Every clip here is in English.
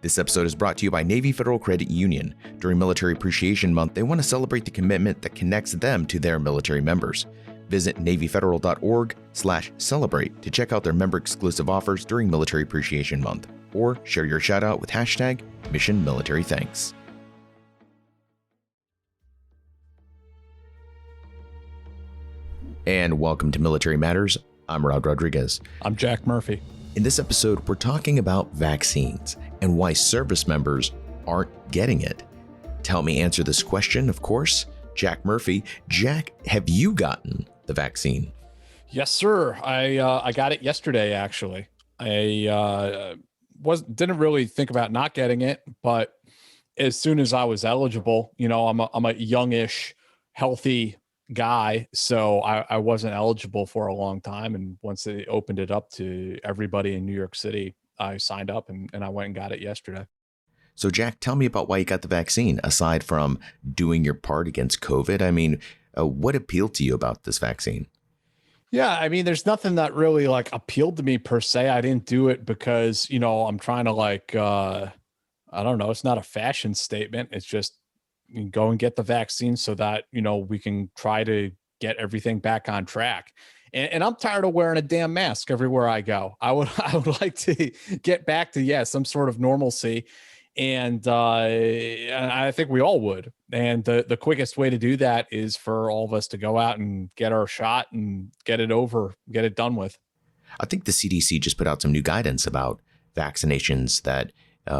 This episode is brought to you by Navy Federal Credit Union. During Military Appreciation Month, they want to celebrate the commitment that connects them to their military members. Visit NavyFederal.org/celebrate to check out their member-exclusive offers during Military Appreciation Month, or share your shout-out with hashtag Mission Military Thanks. And welcome to Military Matters. I'm Rod Rodriguez. I'm Jack Murphy. In this episode, we're talking about vaccines and why service members aren't getting it. To help me answer this question, of course, Jack Murphy. Jack, have you gotten the vaccine? Yes, sir. I got it yesterday, actually. I didn't really think about not getting it, but as soon as I was eligible, I'm a youngish, healthy guy, so I wasn't eligible for a long time. And once they opened it up to everybody in New York City, I signed up and I went and got it yesterday. So Jack, tell me about why you got the vaccine, aside from doing your part against COVID. I mean, what appealed to you about this vaccine? Yeah, I mean, there's nothing that really appealed to me per se. I didn't do it because, I'm trying to I don't know, it's not a fashion statement. It's just go and get the vaccine so that, we can try to get everything back on track. And I'm tired of wearing a damn mask everywhere I go. I would like to get back to, some sort of normalcy. And I think we all would. And the quickest way to do that is for all of us to go out and get our shot and get it over, get it done with. I think the CDC just put out some new guidance about vaccinations that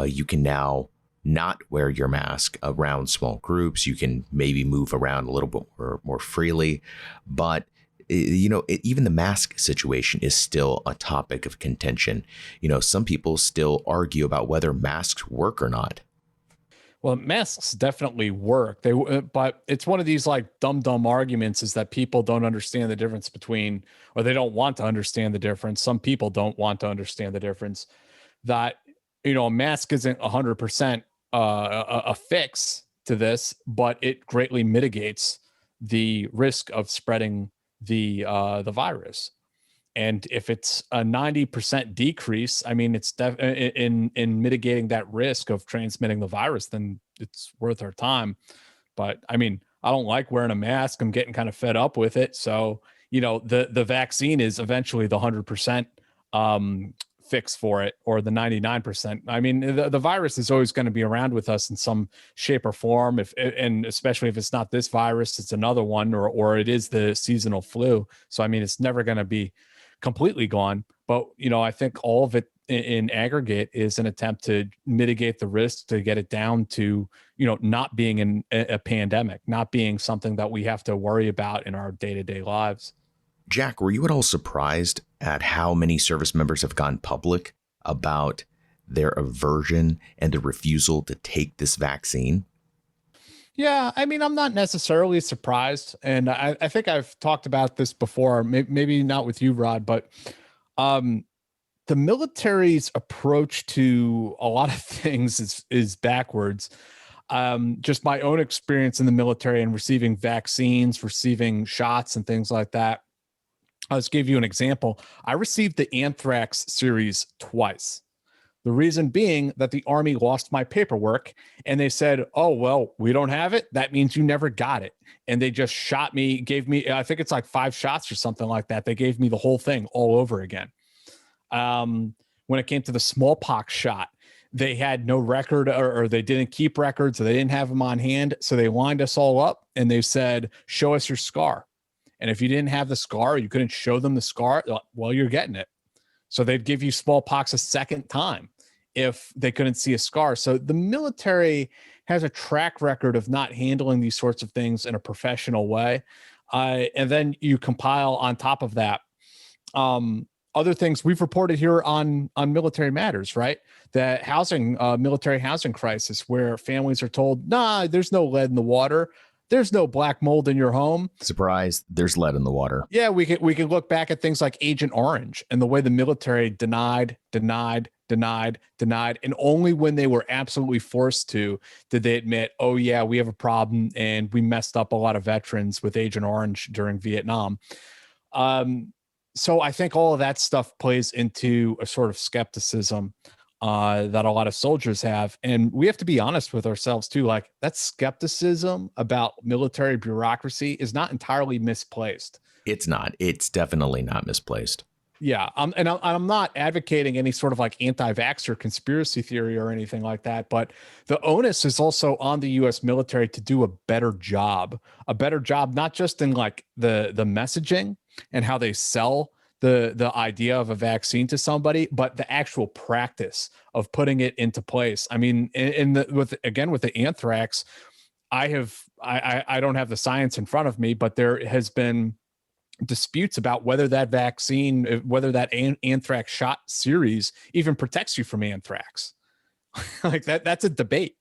you can now not wear your mask around small groups. You can maybe move around a little bit more freely. But even the mask situation is still a topic of contention. Some people still argue about whether masks work or not. Well, masks definitely work. But it's one of these dumb arguments is that people don't understand the difference between, or they don't want to understand the difference. Some people don't want to understand the difference that, a mask isn't 100% a fix to this, but it greatly mitigates the risk of spreading the virus. And if it's a 90% decrease, I mean, it's in mitigating that risk of transmitting the virus, then it's worth our time. But I mean, I don't like wearing a mask. I'm getting kind of fed up with it. So, the vaccine is eventually the 100% fix for it, or the 99%. I mean, the virus is always going to be around with us in some shape or form. And especially if it's not this virus, it's another one, or it is the seasonal flu. So, I mean, it's never going to be completely gone. But, I think all of it in aggregate is an attempt to mitigate the risk, to get it down to, not being in a pandemic, not being something that we have to worry about in our day-to-day lives. Jack, were you at all surprised at how many service members have gone public about their aversion and the refusal to take this vaccine? Yeah, I mean, I'm not necessarily surprised. And I think I've talked about this before, maybe not with you, Rod, but the military's approach to a lot of things is backwards. Just my own experience in the military and receiving vaccines, receiving shots and things like that. I'll just give you an example. I received the anthrax series twice. The reason being that the Army lost my paperwork and they said, oh, well, we don't have it. That means you never got it. And they just gave me, I think it's 5 shots or something like that. They gave me the whole thing all over again. When it came to the smallpox shot, they had no record, or they didn't keep records, or they didn't have them on hand. So they lined us all up and they said, show us your scar. And if you didn't have the scar, you couldn't show them the scar, well, you're getting it. So they'd give you smallpox a second time if they couldn't see a scar. So the military has a track record of not handling these sorts of things in a professional way. And then you compile on top of that other things we've reported here on Military Matters, right? The military housing crisis, where families are told, nah, there's no lead in the water. There's no black mold in your home. Surprise, there's lead in the water. Yeah, we can look back at things like Agent Orange and the way the military denied. And only when they were absolutely forced to did they admit, oh, yeah, we have a problem and we messed up a lot of veterans with Agent Orange during Vietnam. So I think all of that stuff plays into a sort of skepticism that a lot of soldiers have. And we have to be honest with ourselves too. Like that skepticism about military bureaucracy is not entirely misplaced. It's not. It's definitely not misplaced. Yeah. I'm not advocating any sort of like anti-vaxxer conspiracy theory or anything like that, but the onus is also on the US military to do a better job, not just in like the messaging and how they sell the idea of a vaccine to somebody, but the actual practice of putting it into place. I mean, with the anthrax, I don't have the science in front of me, but there has been disputes about whether that vaccine, whether that anthrax shot series even protects you from anthrax. Like that's a debate,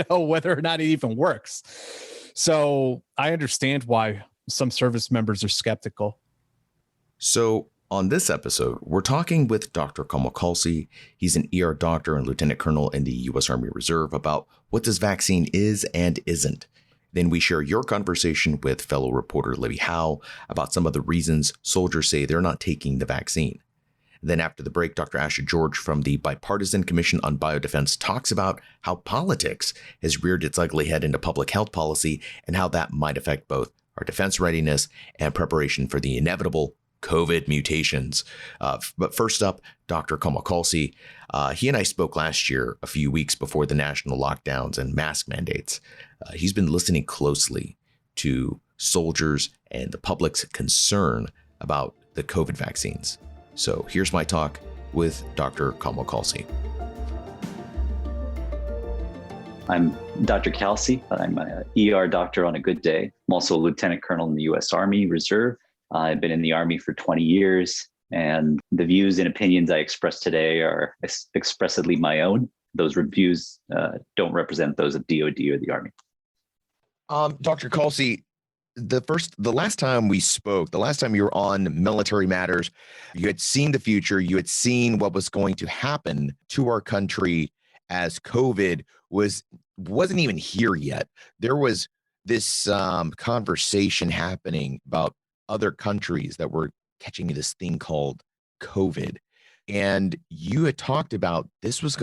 whether or not it even works. So I understand why some service members are skeptical. So on this episode, we're talking with Dr. Kamal Khalsi. He's an ER doctor and lieutenant colonel in the U.S. Army Reserve about what this vaccine is and isn't. Then we share your conversation with fellow reporter Libby Howe about some of the reasons soldiers say they're not taking the vaccine. Then after the break, Dr. Asher George from the Bipartisan Commission on Biodefense talks about how politics has reared its ugly head into public health policy and how that might affect both our defense readiness and preparation for the inevitable COVID mutations. But first up, Dr. Kamal Khalsi. He and I spoke last year, a few weeks before the national lockdowns and mask mandates. He's been listening closely to soldiers and the public's concern about the COVID vaccines. So here's my talk with Dr. Kamal Khalsi. I'm Dr. Khalsi. I'm an ER doctor on a good day. I'm also a lieutenant colonel in the U.S. Army Reserve. I've been in the Army for 20 years, and the views and opinions I express today are expressly my own. Those views don't represent those of DoD or the Army. Dr. Khalsi, the last time we spoke, the last time you were on Military Matters, you had seen the future, you had seen what was going to happen to our country as COVID wasn't even here yet. There was this conversation happening about other countries that were catching this thing called COVID. And you had talked about this was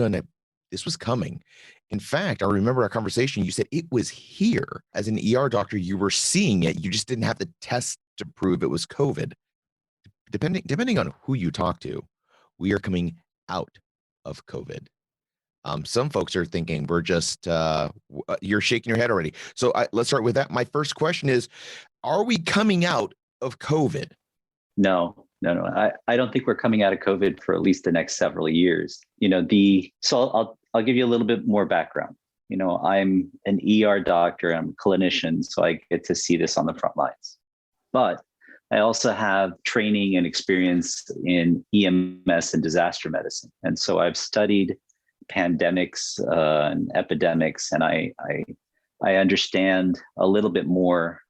coming. In fact, I remember our conversation, you said it was here. As an ER doctor, you were seeing it. You just didn't have the test to prove it was COVID. Depending on who you talk to, we are coming out of COVID. Some folks are thinking we're just, you're shaking your head already. So let's start with that. My first question is, are we coming out of COVID? No. I don't think we're coming out of COVID for at least the next several years. So I'll give you a little bit more background. I'm an ER doctor, I'm a clinician, so I get to see this on the front lines. But I also have training and experience in EMS and disaster medicine. And so I've studied pandemics and epidemics, and I understand a little bit more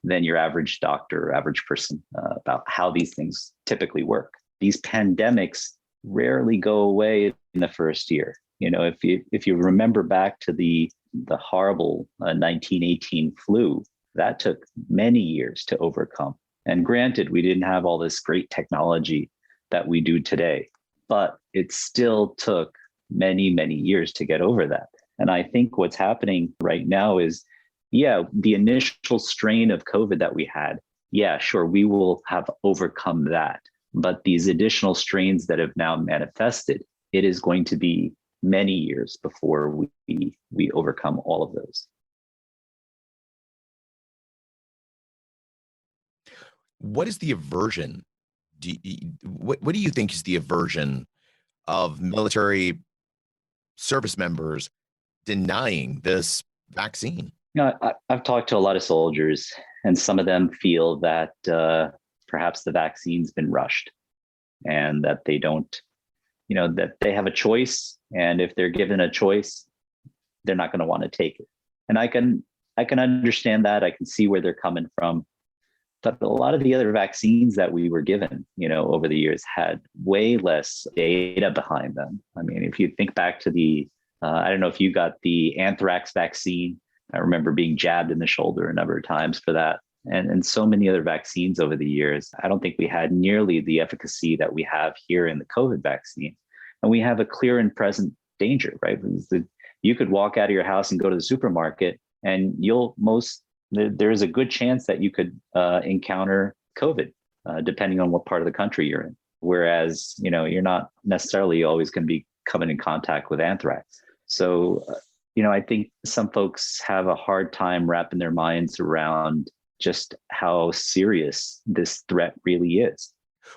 than your average doctor or average person about how these things typically work. These pandemics rarely go away in the first year. If you remember back to the horrible 1918 flu, that took many years to overcome. And granted, we didn't have all this great technology that we do today, but it still took many, many years to get over that. And I think what's happening right now is, the initial strain of COVID that we had, sure, we will have overcome that. But these additional strains that have now manifested, it is going to be many years before we overcome all of those. What is the aversion? What do you think is the aversion of military service members denying this vaccine? I've talked to a lot of soldiers, and some of them feel that perhaps the vaccine's been rushed and that they don't, that they have a choice. And if they're given a choice, they're not going to want to take it. And I can understand that. I can see where they're coming from. But a lot of the other vaccines that we were given, over the years had way less data behind them. I mean, if you think back to I don't know if you got the anthrax vaccine. I remember being jabbed in the shoulder a number of times for that. And so many other vaccines over the years. I don't think we had nearly the efficacy that we have here in the COVID vaccine. And we have a clear and present danger, right? You could walk out of your house and go to the supermarket, and there's a good chance that you could encounter COVID, depending on what part of the country you're in. Whereas, you're not necessarily always going to be coming in contact with anthrax. So, I think some folks have a hard time wrapping their minds around just how serious this threat really is.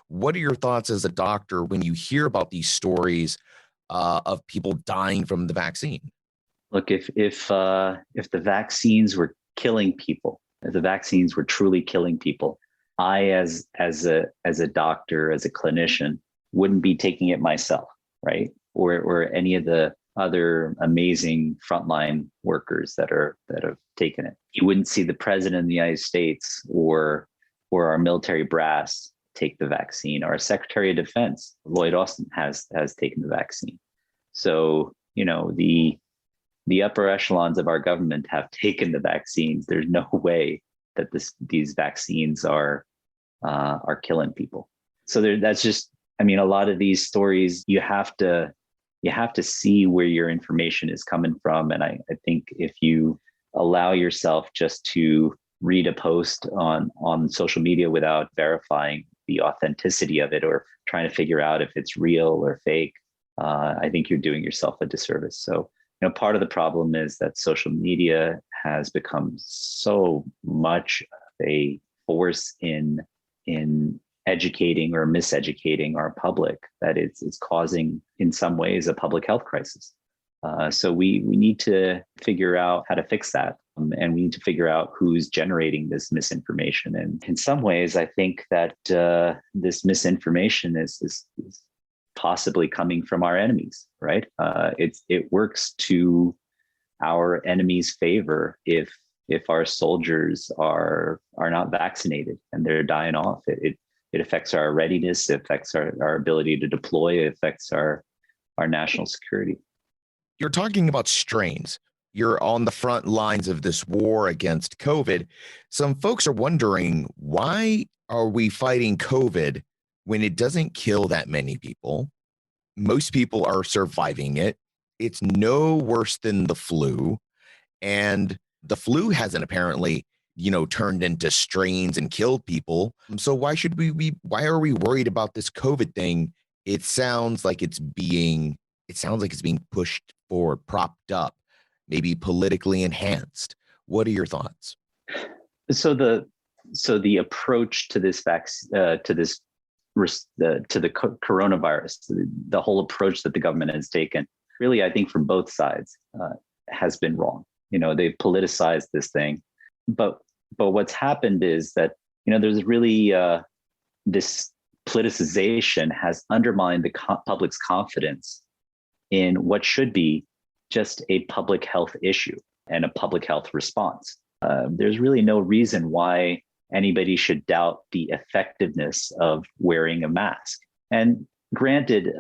What are your thoughts as a doctor when you hear about these stories of people dying from the vaccine? Look, if the vaccines were killing people, if the vaccines were truly killing people, I, as a doctor, as a clinician, wouldn't be taking it myself, right? Or any of the other amazing frontline workers that have taken it. You wouldn't see the president of the United States or our military brass take the vaccine. Our Secretary of Defense, Lloyd Austin, has taken the vaccine. So, the upper echelons of our government have taken the vaccines. There's no way that these vaccines are killing people. So that's just, a lot of these stories, you have to see where your information is coming from. And I think if you allow yourself just to read a post on social media without verifying the authenticity of it or trying to figure out if it's real or fake, I think you're doing yourself a disservice. So, part of the problem is that social media has become so much a force in educating or miseducating our public that it's causing, in some ways, a public health crisis. So we need to figure out how to fix that. And we need to figure out who's generating this misinformation. And in some ways, I think that this misinformation is possibly coming from our enemies, right? It works to our enemies' favor if our soldiers are not vaccinated and they're dying off. It affects our readiness, it affects our ability to deploy, it affects our national security. You're talking about strains. You're on the front lines of this war against COVID. Some folks are wondering, why are we fighting COVID when it doesn't kill that many people? Most people are surviving it. It's no worse than the flu. And the flu hasn't apparently, turned into strains and killed people. So why are we worried about this COVID thing? It sounds like it's being pushed forward, propped up, maybe politically enhanced. What are your thoughts? So the approach to this to the coronavirus, the whole approach that the government has taken, really, I think from both sides, has been wrong. They've politicized this thing, but what's happened is that there's really this politicization has undermined the public's confidence in what should be just a public health issue and a public health response. There's really no reason why anybody should doubt the effectiveness of wearing a mask. And granted,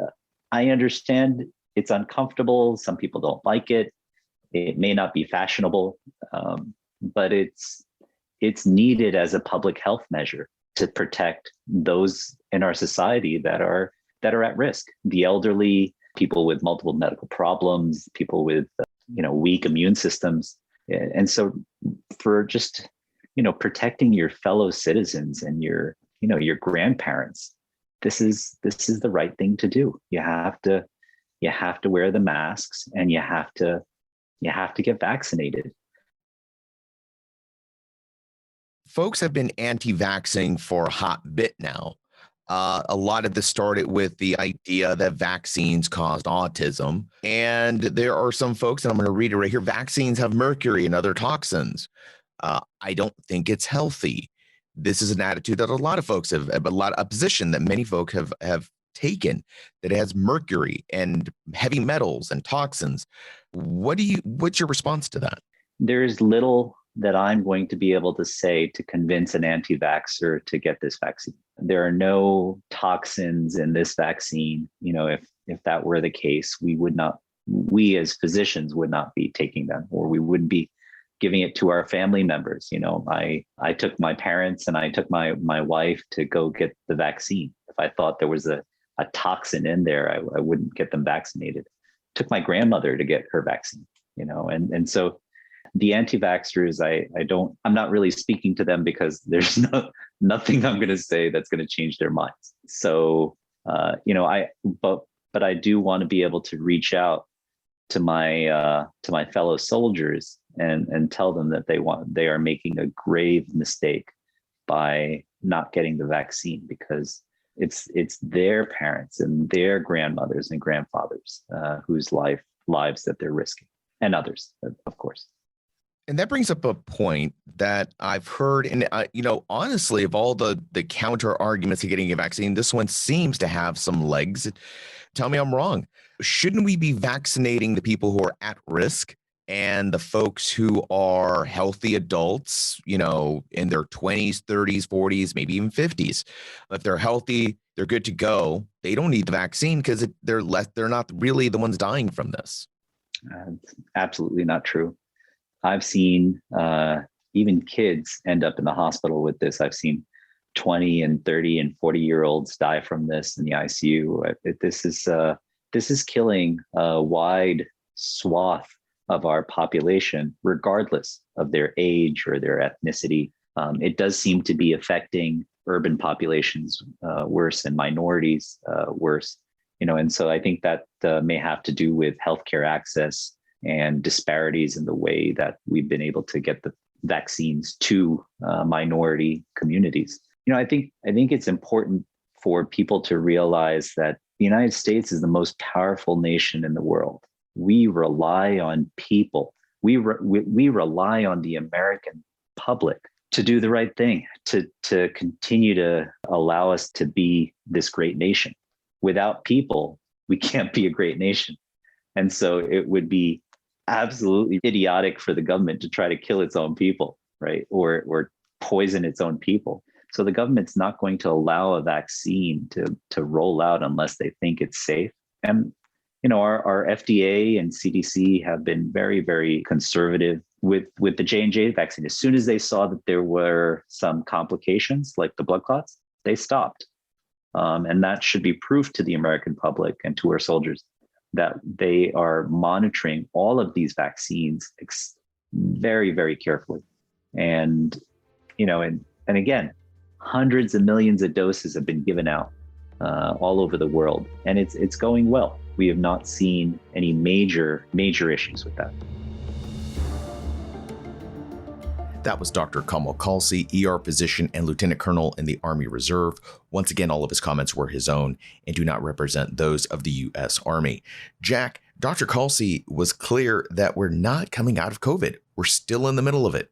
I understand it's uncomfortable. Some people don't like it. It may not be fashionable, but it's needed as a public health measure to protect those in our society that are at risk. The elderly, people with multiple medical problems, people with weak immune systems. And so for just protecting your fellow citizens and your grandparents, this is the right thing to do. You have to wear the masks, and you have to get vaccinated. Folks have been anti-vaxxing for a hot bit now. A lot of this started with the idea that vaccines caused autism. And there are some folks, and I'm going to read it right here, vaccines have mercury and other toxins. I don't think it's healthy. This is an attitude that a lot of folks have, a position that many folk have taken, that it has mercury and heavy metals and toxins. What's your response to that? There's little that I'm going to be able to say to convince an anti-vaxxer to get this vaccine. There are no toxins in this vaccine. If that were the case, we as physicians would not be taking them, or we wouldn't be giving it to our family members. I took my parents and I took my wife to go get the vaccine. If I thought there was a toxin in there, I wouldn't get them vaccinated. took my grandmother to get her vaccine, and so the anti-vaxxers, I'm not really speaking to them because there's nothing I'm going to say that's going to change their minds. So, but I do want to be able to reach out to my fellow soldiers and tell them that they are making a grave mistake by not getting the vaccine, because it's their parents and their grandmothers and grandfathers whose lives that they're risking, and others, of course. And that brings up a point that I've heard, and honestly, of all the counter arguments to getting a vaccine, this one seems to have some legs. Tell me I'm wrong. Shouldn't we be vaccinating the people who are at risk and the folks who are healthy adults, in their 20s, 30s, 40s, maybe even 50s? If they're healthy, they're good to go. They don't need the vaccine because they're not really the ones dying from this. It's absolutely not true. I've seen even kids end up in the hospital with this. I've seen 20 and 30 and 40-year-olds die from this in the ICU. This is killing a wide swath of our population, regardless of their age or their ethnicity. It does seem to be affecting urban populations worse, and minorities worse. And so I think that may have to do with healthcare access and disparities in the way that we've been able to get the vaccines to minority communities. I think it's important for people to realize that the United States is the most powerful nation in the world. We rely on people. We rely on the American public to do the right thing, to continue to allow us to be this great nation. Without people, we can't be a great nation. And so it would be absolutely idiotic for the government to try to kill its own people, right? Or poison its own people. So the government's not going to allow a vaccine to roll out unless they think it's safe. And our FDA and CDC have been very, very conservative with the J&J vaccine. As soon as they saw that there were some complications like the blood clots, they stopped. And that should be proof to the American public and to our soldiers that they are monitoring all of these vaccines very, very carefully. And, and again, hundreds of millions of doses have been given out all over the world, and it's going well. We have not seen any major issues with that. That was Dr. Kamal Khalsi, ER physician and lieutenant colonel in the Army Reserve. Once again, all of his comments were his own and do not represent those of the U.S. Army. Jack, Dr. Khalsi was clear that we're not coming out of COVID. We're still in the middle of it.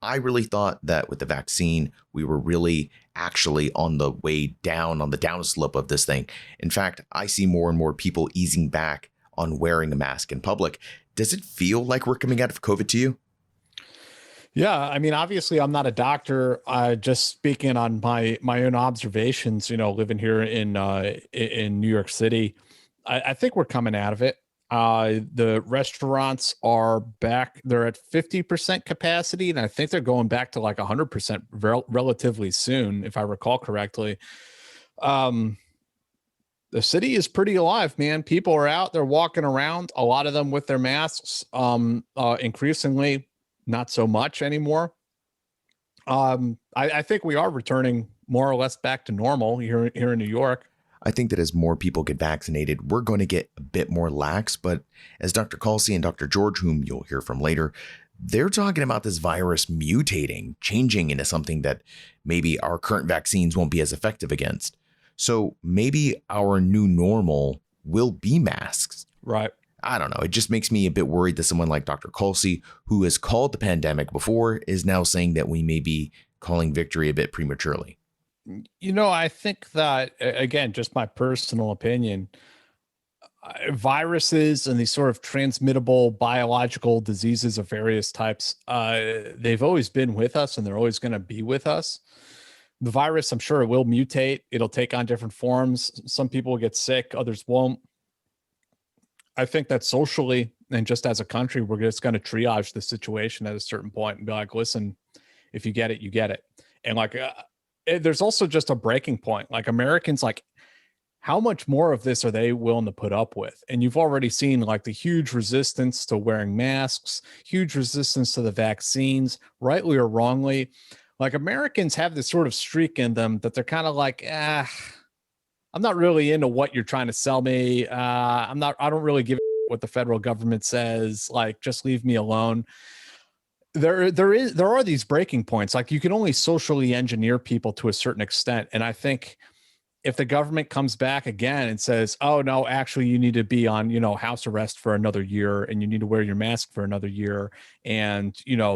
I really thought that with the vaccine, we were really actually on the way down, on the downslope of this thing. In fact, I see more and more people easing back on wearing a mask in public. Does it feel like we're coming out of COVID to you? Yeah, I mean, obviously, I'm not a doctor. Just speaking on my own observations, living here in New York City, I think we're coming out of it. The restaurants are back; they're at 50% capacity, and I think they're going back to like 100% relatively soon, if I recall correctly. The city is pretty alive, man. People are out; they're walking around. A lot of them with their masks. Increasingly, not so much anymore. I think we are returning more or less back to normal here in New York. I think that as more people get vaccinated, we're going to get a bit more lax. But as Dr. Khalsi and Dr. George, whom you'll hear from later, they're talking about this virus mutating, changing into something that maybe our current vaccines won't be as effective against. So maybe our new normal will be masks. Right. I don't know. It just makes me a bit worried that someone like Dr. Khalsi, who has called the pandemic before, is now saying that we may be calling victory a bit prematurely. I think that, again, just my personal opinion, viruses and these sort of transmittable biological diseases of various types, they've always been with us and they're always going to be with us. The virus, I'm sure it will mutate. It'll take on different forms. Some people will get sick, others won't. I think that socially and just as a country, we're just going to triage the situation at a certain point and be like, listen, if you get it, you get it. And there's also just a breaking point. Like Americans, like how much more of this are they willing to put up with? And you've already seen like the huge resistance to wearing masks, huge resistance to the vaccines, rightly or wrongly. Like Americans have this sort of streak in them that they're kind of like, I'm not really into what you're trying to sell me. I don't really give a what the federal government says. Like, just leave me alone. There are these breaking points. Like, you can only socially engineer people to a certain extent. And I think if the government comes back again and says, oh no, actually you need to be on, house arrest for another year, and you need to wear your mask for another year, and,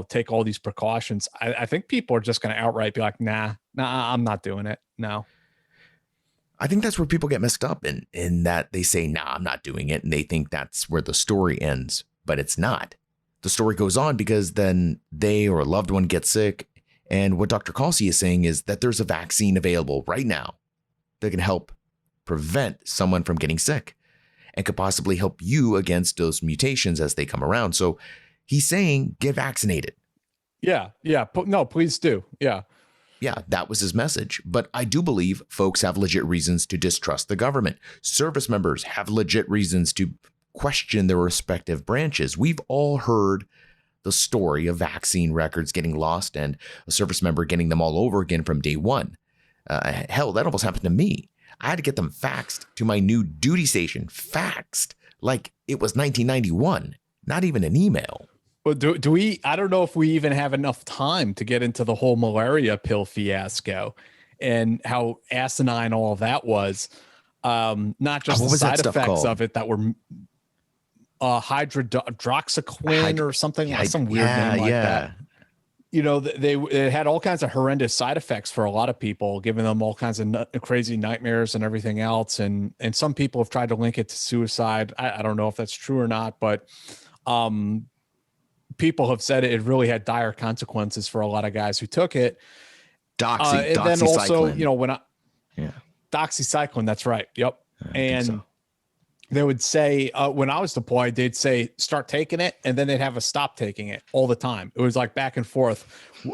take all these precautions, I think people are just going to outright be like, nah, I'm not doing it. No. I think that's where people get messed up in that they say, nah, I'm not doing it. And they think that's where the story ends, but it's not. The story goes on because then they or a loved one gets sick. And what Dr. Kalsi is saying is that there's a vaccine available right now that can help prevent someone from getting sick and could possibly help you against those mutations as they come around. So he's saying, get vaccinated. Yeah. No, please do. Yeah. Yeah, that was his message. But I do believe folks have legit reasons to distrust the government. Service members have legit reasons to question their respective branches. We've all heard the story of vaccine records getting lost and a service member getting them all over again from day one. Hell, that almost happened to me. I had to get them faxed to my new duty station, faxed like it was 1991, not even an email. Well, do we? I don't know if we even have enough time to get into the whole malaria pill fiasco and how asinine all of that was. Not just the side effects of it that were hydroxychloroquine or something, like some weird name like that. They had all kinds of horrendous side effects for a lot of people, giving them all kinds of crazy nightmares and everything else. And some people have tried to link it to suicide. I don't know if that's true or not, but people have said it really had dire consequences for a lot of guys who took it. And then also, doxycycline, that's right. Yep. And they would say, when I was deployed, they'd say, start taking it. And then they'd have us stop taking it all the time. It was like back and forth.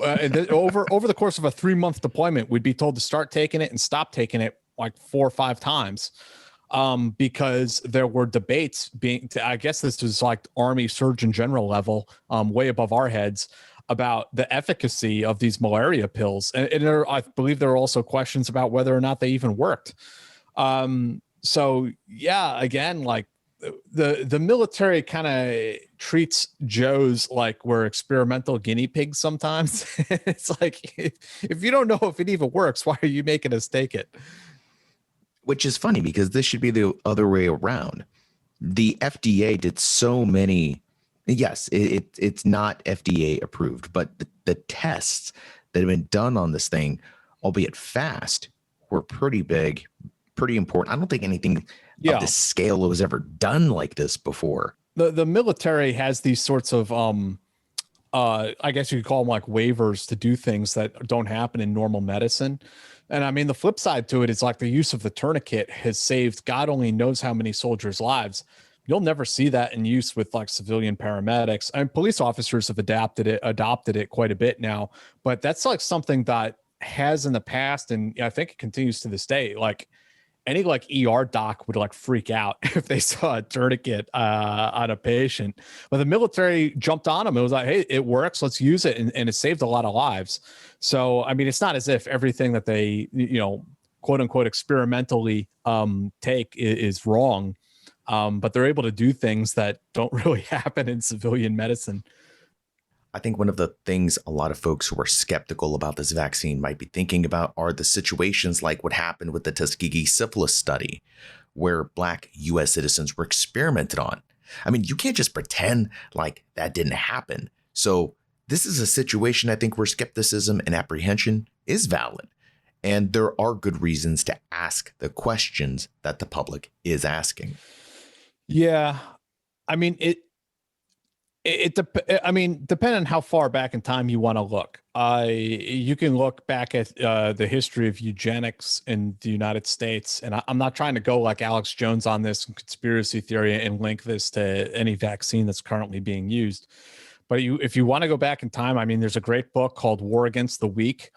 And then over the course of a 3-month deployment, we'd be told to start taking it and stop taking it like 4 or 5 times. Because there were debates I guess this was like Army Surgeon General level, way above our heads, about the efficacy of these malaria pills. And I believe there are also questions about whether or not they even worked. So yeah, again, like the military kind of treats Joes like we're experimental guinea pigs sometimes. It's like, if you don't know if it even works, why are you making us take it? Which is funny because this should be the other way around. The FDA did so many. Yes, it's not FDA approved, but the tests that have been done on this thing, albeit fast, were pretty big, pretty important. I don't think anything of this scale was ever done like this before. The military has these sorts of I guess you could call them like waivers to do things that don't happen in normal medicine. And I mean, the flip side to it is like the use of the tourniquet has saved God only knows how many soldiers' lives. You'll never see that in use with like civilian paramedics. And police officers have adopted it quite a bit now. But that's like something that has in the past, and I think it continues to this day. Like any like ER doc would like freak out if they saw a tourniquet on a patient. But the military jumped on them. It was like, hey, it works. Let's use it. And it saved a lot of lives. So, I mean, it's not as if everything that they, quote unquote, experimentally take is wrong. But they're able to do things that don't really happen in civilian medicine. I think one of the things a lot of folks who are skeptical about this vaccine might be thinking about are the situations like what happened with the Tuskegee syphilis study, where Black U.S. citizens were experimented on. I mean, you can't just pretend like that didn't happen. So this is a situation I think where skepticism and apprehension is valid. And there are good reasons to ask the questions that the public is asking. Yeah. I mean, depending on how far back in time you want to look. You can look back at the history of eugenics in the United States, and I'm not trying to go like Alex Jones on this conspiracy theory and link this to any vaccine that's currently being used. But if you want to go back in time, I mean, there's a great book called War Against the Weak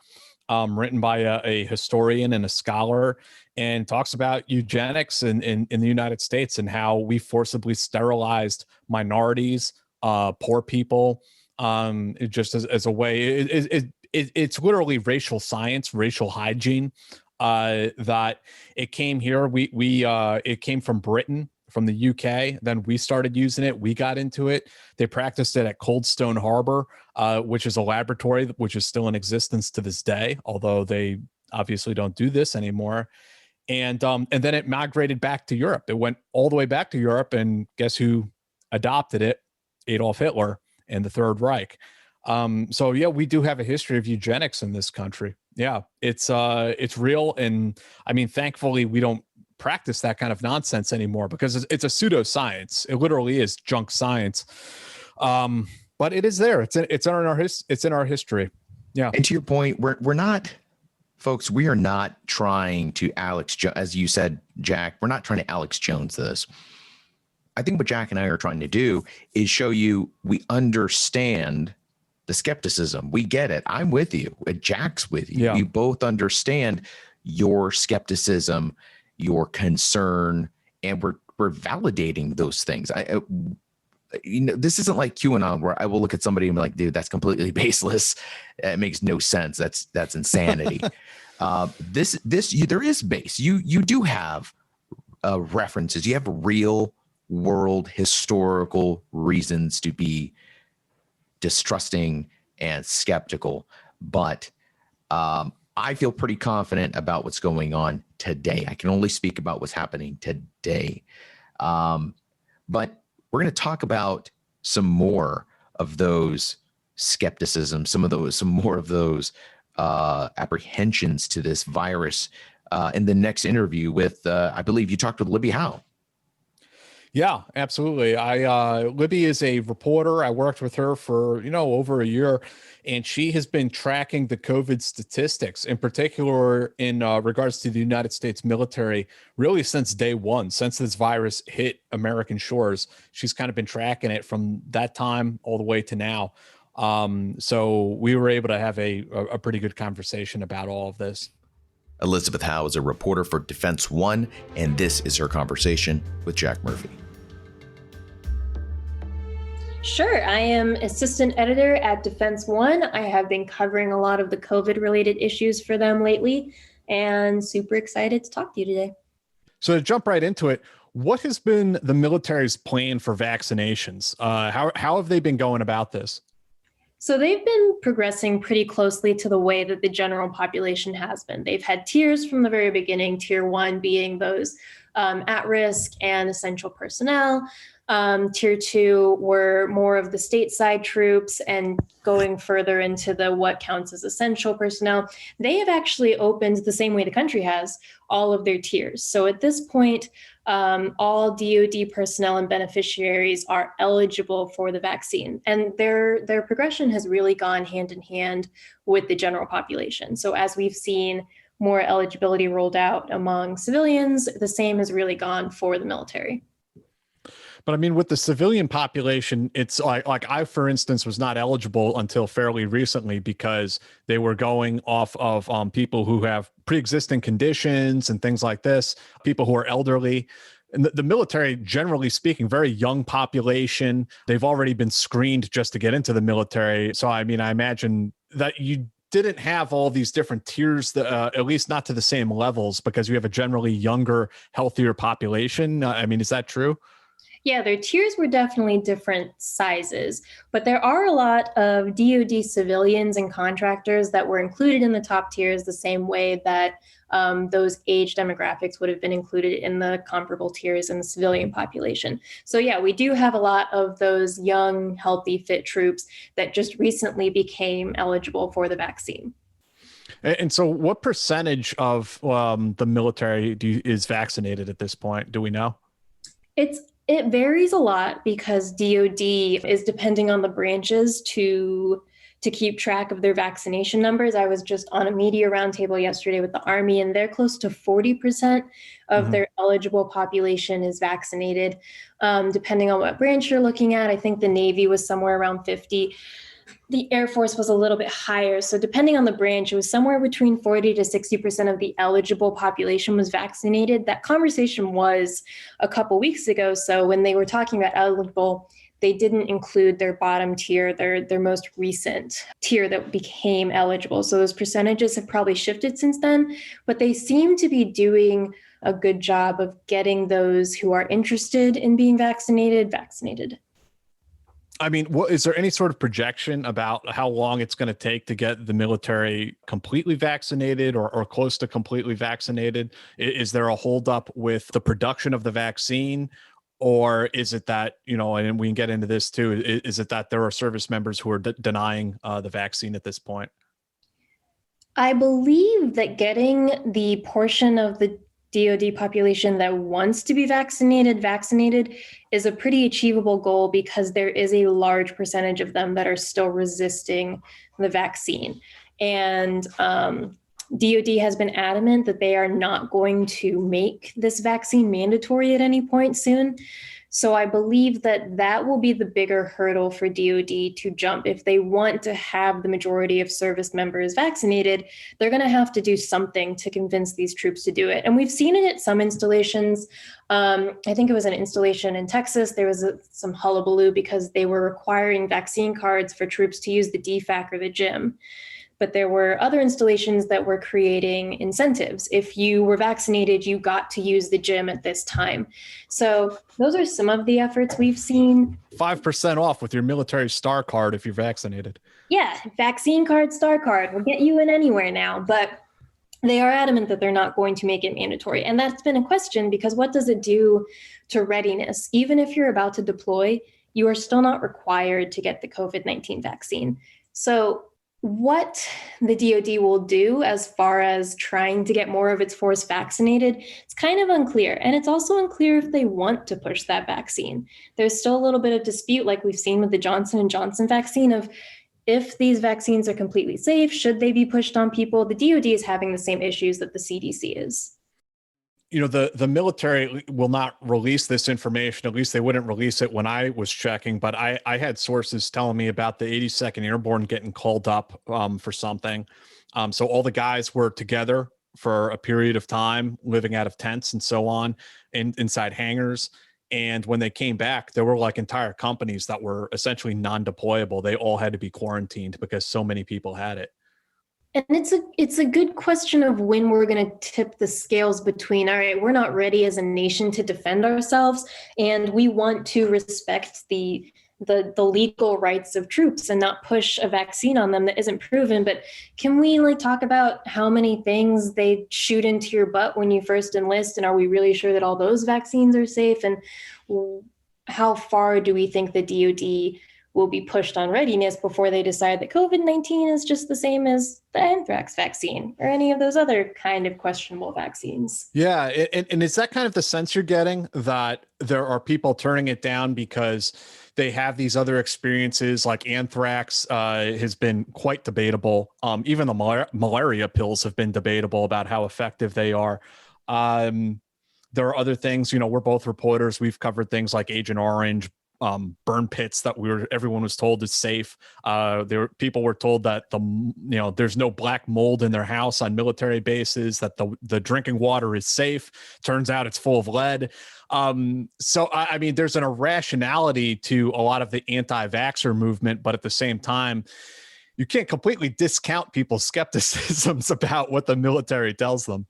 written by a historian and a scholar, and talks about eugenics in the United States and how we forcibly sterilized minorities, poor people, just as a way. It's literally racial science, racial hygiene. That it came here. It came from Britain, from the UK. Then we started using it. We got into it. They practiced it at Coldstone Harbor, which is a laboratory which is still in existence to this day, although they obviously don't do this anymore. And then it migrated back to Europe. It went all the way back to Europe, and guess who adopted it? Adolf Hitler and the Third Reich. So yeah, we do have a history of eugenics in this country. Yeah, it's real, and I mean, thankfully, we don't practice that kind of nonsense anymore because it's a pseudoscience. It literally is junk science. But it is there. It's in our history. Yeah. And to your point, we're not, folks. We are not trying to as you said, Jack. We're not trying to Alex Jones this. I think what Jack and I are trying to do is show you we understand the skepticism. We get it. I'm with you. Jack's with you. Yeah. We both understand your skepticism, your concern, and we're validating those things. This isn't like QAnon where I will look at somebody and be like, dude, that's completely baseless. It makes no sense. That's insanity. There is base. You do have references. You have real world historical reasons to be distrusting and skeptical, but I feel pretty confident about what's going on today. I can only speak about what's happening today. But we're going to talk about some more of those skepticism, some more of those apprehensions to this virus in the next interview with, I believe you talked with Libby Howe. Yeah, absolutely. Libby is a reporter. I worked with her for, over a year, and she has been tracking the COVID statistics, in particular in regards to the United States military, really since day one, since this virus hit American shores. She's kind of been tracking it from that time all the way to now. So we were able to have a pretty good conversation about all of this. Elizabeth Howe is a reporter for Defense One, and this is her conversation with Jack Murphy. Sure. I am assistant editor at Defense One. I have been covering a lot of the COVID-related issues for them lately, and super excited to talk to you today. So to jump right into it, what has been the military's plan for vaccinations? How have they been going about this? So they've been progressing pretty closely to the way that the general population has been. They've had tiers from the very beginning, tier 1 being those at risk and essential personnel. Tier 2 were more of the stateside troops, and going further into the what counts as essential personnel. They have actually opened, the same way the country has, all of their tiers. So at this point, all DoD personnel and beneficiaries are eligible for the vaccine, and their progression has really gone hand in hand with the general population. So as we've seen more eligibility rolled out among civilians, the same has really gone for the military. But I mean, with the civilian population, it's like I, for instance, was not eligible until fairly recently because they were going off of people who have pre-existing conditions and things like this, people who are elderly. And the military, generally speaking, very young population. They've already been screened just to get into the military. So, I mean, I imagine that you didn't have all these different tiers, at least not to the same levels, because you have a generally younger, healthier population. I mean, is that true? Yeah, their tiers were definitely different sizes, but there are a lot of DoD civilians and contractors that were included in the top tiers the same way that those age demographics would have been included in the comparable tiers in the civilian population. So yeah, we do have a lot of those young, healthy, fit troops that just recently became eligible for the vaccine. And so what percentage of the military is vaccinated at this point? Do we know? It varies a lot because DoD is depending on the branches to keep track of their vaccination numbers. I was just on a media roundtable yesterday with the Army, and they're close to 40% of their eligible population is vaccinated. Depending on what branch you're looking at, I think the Navy was somewhere around 50. the Air Force was a little bit higher. So depending on the branch, it was somewhere between 40 to 60% of the eligible population was vaccinated. That conversation was a couple weeks ago. So when they were talking about eligible, they didn't include their bottom tier, their most recent tier that became eligible. So those percentages have probably shifted since then, but they seem to be doing a good job of getting those who are interested in being vaccinated. I mean, is there any sort of projection about how long it's going to take to get the military completely vaccinated or close to completely vaccinated? Is there a holdup with the production of the vaccine? Or is it that, and we can get into this too, is it that there are service members who are denying the vaccine at this point? I believe that getting the portion of the DoD population that wants to be vaccinated is a pretty achievable goal because there is a large percentage of them that are still resisting the vaccine. And DoD has been adamant that they are not going to make this vaccine mandatory at any point soon. So I believe that that will be the bigger hurdle for DoD to jump. If they want to have the majority of service members vaccinated, they're going to have to do something to convince these troops to do it. And we've seen it at some installations. I think it was an installation in Texas. There was some hullabaloo because they were requiring vaccine cards for troops to use the DFAC or the gym. But there were other installations that were creating incentives. If you were vaccinated, you got to use the gym at this time. So those are some of the efforts we've seen. 5% off with your military star card if you're vaccinated. Yeah, vaccine card, star card will get you in anywhere now. But they are adamant that they're not going to make it mandatory. And that's been a question because what does it do to readiness? Even if you're about to deploy, you are still not required to get the COVID-19 vaccine. So what the DoD will do as far as trying to get more of its force vaccinated, it's kind of unclear. And it's also unclear if they want to push that vaccine. There's still a little bit of dispute, like we've seen with the Johnson & Johnson vaccine, of if these vaccines are completely safe, should they be pushed on people? The DoD is having the same issues that the CDC is. The military will not release this information. At least they wouldn't release it when I was checking. But I had sources telling me about the 82nd Airborne getting called up for something. So all the guys were together for a period of time, living out of tents and so on, inside hangars. And when they came back, there were like entire companies that were essentially non-deployable. They all had to be quarantined because so many people had it. And it's a good question of when we're going to tip the scales between, all right, we're not ready as a nation to defend ourselves, and we want to respect the legal rights of troops and not push a vaccine on them that isn't proven. But can we talk about how many things they shoot into your butt when you first enlist, and are we really sure that all those vaccines are safe? And how far do we think the DoD will be pushed on readiness before they decide that COVID-19 is just the same as the anthrax vaccine or any of those other kind of questionable vaccines? Yeah. And is that kind of the sense you're getting, that there are people turning it down because they have these other experiences? Like anthrax has been quite debatable. Even the malaria pills have been debatable about how effective they are. There are other things, we're both reporters. We've covered things like Agent Orange, burn pits that everyone was told is safe. People were told that there's no black mold in their house on military bases, that the drinking water is safe. Turns out it's full of lead. So I mean, there's an irrationality to a lot of the anti-vaxxer movement, but at the same time, you can't completely discount people's skepticisms about what the military tells them.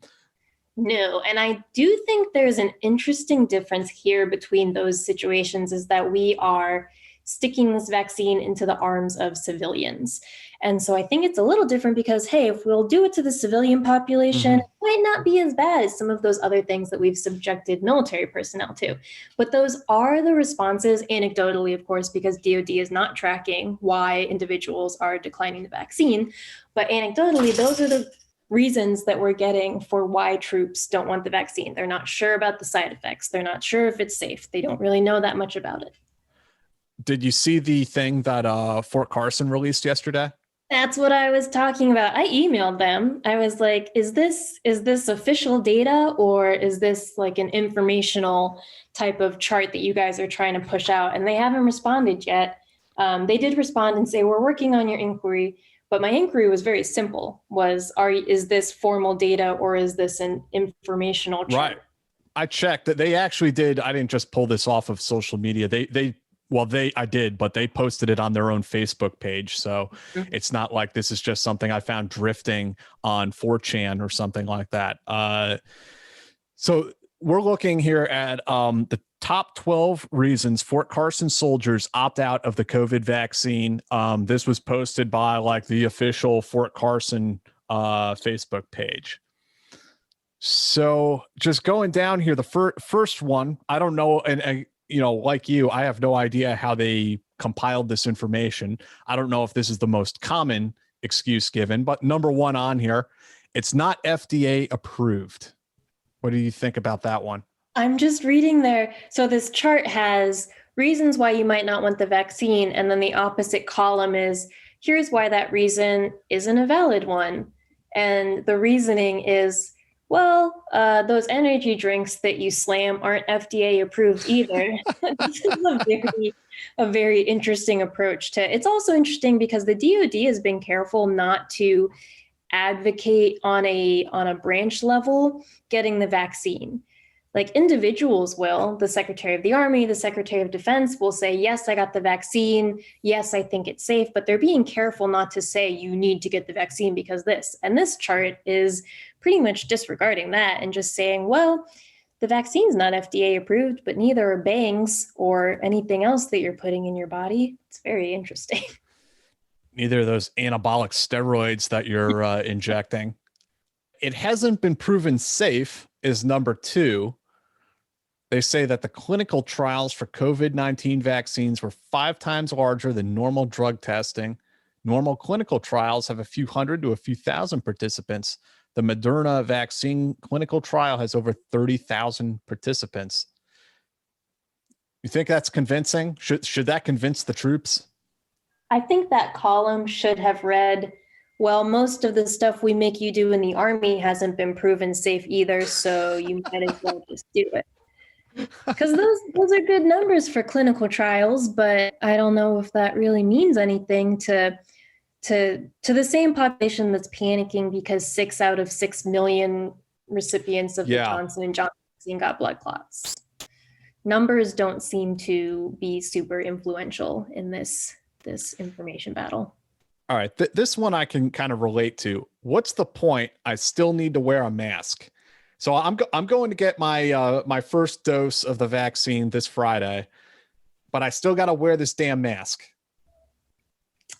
No, and I do think there's an interesting difference here between those situations, is that we are sticking this vaccine into the arms of civilians. And so I think it's a little different because, hey, if we'll do it to the civilian population, it might not be as bad as some of those other things that we've subjected military personnel to. But those are the responses, anecdotally, of course, because DoD is not tracking why individuals are declining the vaccine. But anecdotally, those are the reasons that we're getting for why troops don't want the vaccine. They're not sure about the side effects. They're not sure if it's safe. They don't really know that much about it. Did you see the thing that Fort Carson released yesterday? That's what I was talking about. I emailed them. I was like, is this official data, or is this like an informational type of chart that you guys are trying to push out? And they haven't responded yet. They did respond and say, we're working on your inquiry. But my inquiry was very simple, is this formal data or is this an informational chart? Right. I checked that they actually did. I didn't just pull this off of social media. I did, but they posted it on their own Facebook page. So it's not like this is just something I found drifting on 4chan or something like that. So we're looking here at the top 12 reasons Fort Carson soldiers opt out of the COVID vaccine. This was posted by like the official Fort Carson Facebook page. So just going down here, the first one, I don't know. And like you, I have no idea how they compiled this information. I don't know if this is the most common excuse given, but number one on here, it's not FDA approved. What do you think about that one? I'm just reading there. So this chart has reasons why you might not want the vaccine. And then the opposite column is, here's why that reason isn't a valid one. And the reasoning is, well, those energy drinks that you slam aren't FDA approved either. This is a very interesting approach to. It's also interesting because the DoD has been careful not to advocate on a branch level getting the vaccine. Like individuals will, the Secretary of the Army, the Secretary of Defense will say, yes, I got the vaccine. Yes, I think it's safe, but they're being careful not to say you need to get the vaccine because this. And this chart is pretty much disregarding that and just saying, well, the vaccine's not FDA approved, but neither are bangs or anything else that you're putting in your body. It's very interesting. Neither of those anabolic steroids that you're injecting. It hasn't been proven safe is number two. They say that the clinical trials for COVID-19 vaccines were 5 times larger than normal drug testing. Normal clinical trials have a few hundred to a few thousand participants. The Moderna vaccine clinical trial has over 30,000 participants. You think that's convincing? Should that convince the troops? I think that column should have read, well, most of the stuff we make you do in the Army hasn't been proven safe either, so you might as well just do it. Because those are good numbers for clinical trials, but I don't know if that really means anything to the same population that's panicking because 6 out of 6 million recipients of the Johnson & Johnson vaccine got blood clots. Numbers don't seem to be super influential in this information battle. All right, this one I can kind of relate to. What's the point? I still need to wear a mask. So I'm going to get my first dose of the vaccine this Friday, but I still got to wear this damn mask.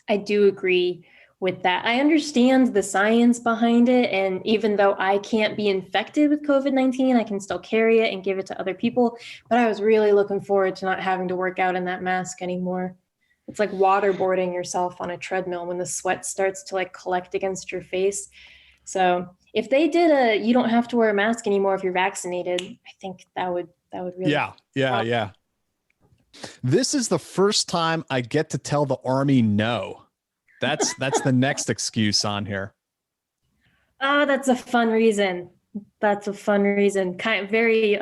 I do agree with that. I understand the science behind it, and even though I can't be infected with COVID-19, I can still carry it and give it to other people. But I was really looking forward to not having to work out in that mask anymore. It's like waterboarding yourself on a treadmill when the sweat starts to like collect against your face. So if they did you don't have to wear a mask anymore if you're vaccinated, I think that would really. Yeah. This is the first time I get to tell the Army no. That's the next excuse on here. Oh, that's a fun reason. Kind of very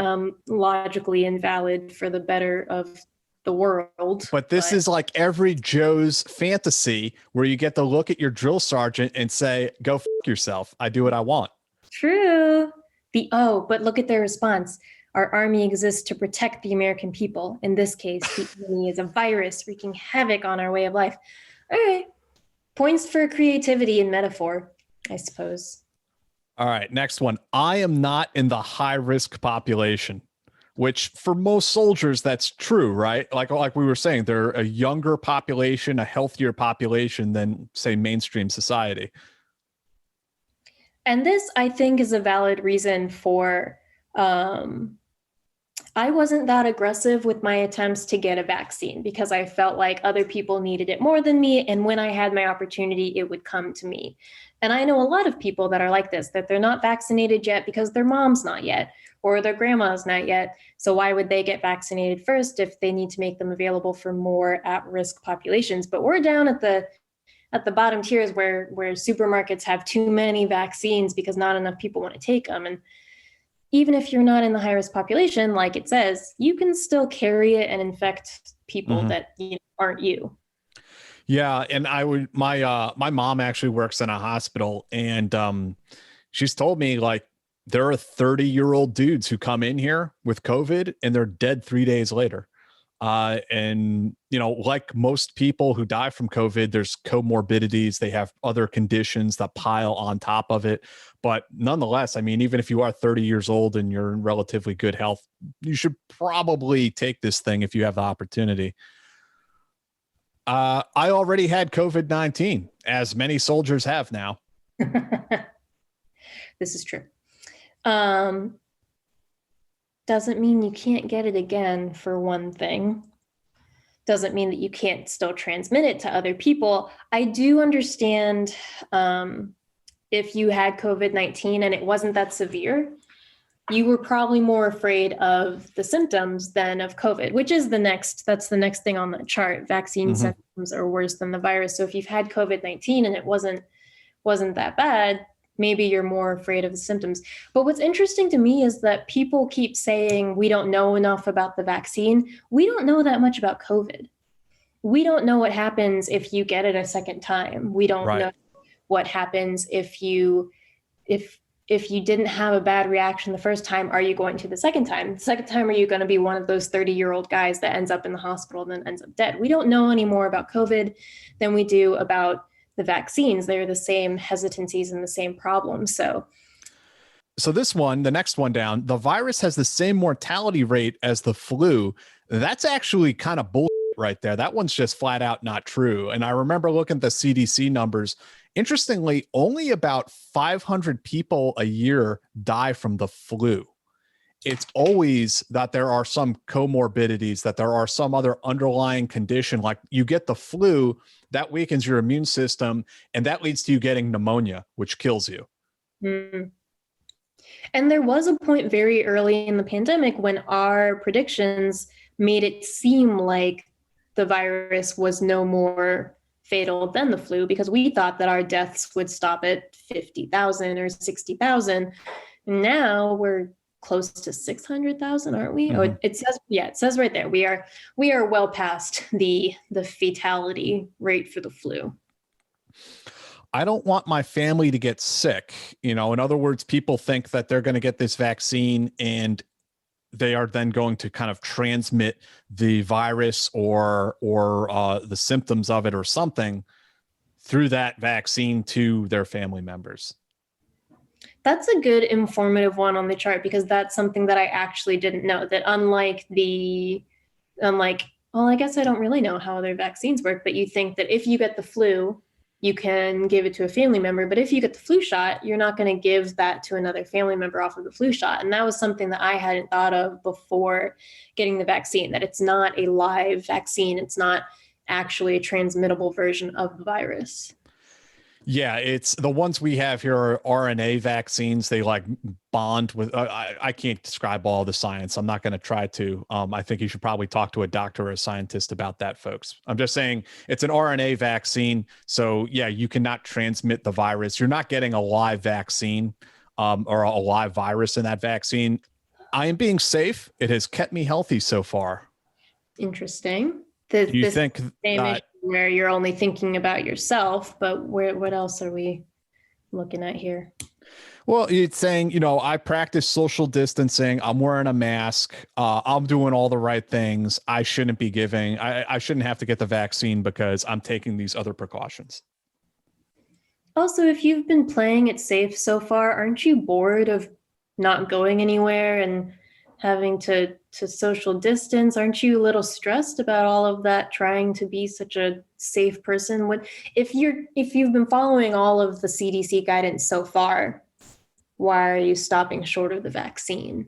logically invalid for the better of the world. But this is like every Joe's fantasy where you get to look at your drill sergeant and say, go f yourself. I do what I want. True. But look at their response. Our Army exists to protect the American people. In this case, the enemy is a virus wreaking havoc on our way of life. All right. Points for creativity and metaphor, I suppose. All right. Next one. I am not in the high risk population. Which for most soldiers, that's true, right? Like we were saying, they're a younger population, a healthier population than, say, mainstream society. And this, I think, is a valid reason for, I wasn't that aggressive with my attempts to get a vaccine because I felt like other people needed it more than me. And when I had my opportunity, it would come to me. And I know a lot of people that are like this, that they're not vaccinated yet because their mom's not yet, or their grandma's not yet. So why would they get vaccinated first if they need to make them available for more at-risk populations? But we're down at the bottom tiers where supermarkets have too many vaccines because not enough people want to take them. And even if you're not in the high-risk population, like it says, you can still carry it and infect people that aren't you. Yeah, and my mom actually works in a hospital, and she's told me like there are 30-year-old dudes who come in here with COVID and they're dead 3 days later. And like most people who die from COVID, there's comorbidities. They have other conditions that pile on top of it. But nonetheless, I mean, even if you are 30 years old and you're in relatively good health, you should probably take this thing if you have the opportunity. I already had COVID-19, as many soldiers have now. This is true. Doesn't mean you can't get it again, for one thing. Doesn't mean that you can't still transmit it to other people. I do understand if you had COVID-19 and it wasn't that severe, you were probably more afraid of the symptoms than of COVID, which is that's the next thing on the chart. Vaccine symptoms are worse than the virus. So if you've had COVID-19 and it wasn't that bad, maybe you're more afraid of the symptoms. But what's interesting to me is that people keep saying we don't know enough about the vaccine. We don't know that much about COVID. We don't know what happens if you get it a second time. We don't know what happens if you didn't have a bad reaction the first time. Are you going to the second time? The second time, are you going to be one of those 30-year-old guys that ends up in the hospital and then ends up dead? We don't know any more about COVID than we do about the vaccines. They're the same hesitancies and the same problems. So this one, the next one down, the virus has the same mortality rate as the flu. That's actually kind of bullshit right there. That one's just flat out not true. And I remember looking at the CDC numbers. Interestingly, only about 500 people a year die from the flu. It's always that there are some comorbidities, that there are some other underlying condition, like you get the flu, that weakens your immune system, and that leads to you getting pneumonia, which kills you. And there was a point very early in the pandemic when our predictions made it seem like the virus was no more fatal than the flu, because we thought that our deaths would stop at 50,000 or 60,000. Now we're close to 600,000, aren't we? Oh, it says right there, we are well past the fatality rate for the flu. I don't want my family to get sick. In other words, people think that they're going to get this vaccine and they are then going to kind of transmit the virus or the symptoms of it or something through that vaccine to their family members. That's a good informative one on the chart, because that's something that I actually didn't know, that well, I guess I don't really know how other vaccines work, but you think that if you get the flu, you can give it to a family member. But if you get the flu shot, you're not going to give that to another family member off of the flu shot. And that was something that I hadn't thought of before getting the vaccine, that it's not a live vaccine. It's not actually a transmittable version of the virus. Yeah, it's the ones we have here are RNA vaccines. They like bond with, I can't describe all the science. I'm not going to try to. I think you should probably talk to a doctor or a scientist about that, folks. I'm just saying it's an RNA vaccine. So yeah, you cannot transmit the virus. You're not getting a live vaccine or a live virus in that vaccine. I am being safe. It has kept me healthy so far. Interesting. Do you think that where you're only thinking about yourself, but what else are we looking at here? Well, it's saying, I practice social distancing. I'm wearing a mask. I'm doing all the right things. I shouldn't be I shouldn't have to get the vaccine because I'm taking these other precautions. Also, if you've been playing it safe so far, aren't you bored of not going anywhere and having to social distance? Aren't you a little stressed about all of that, trying to be such a safe person? If you've been following all of the CDC guidance so far, why are you stopping short of the vaccine?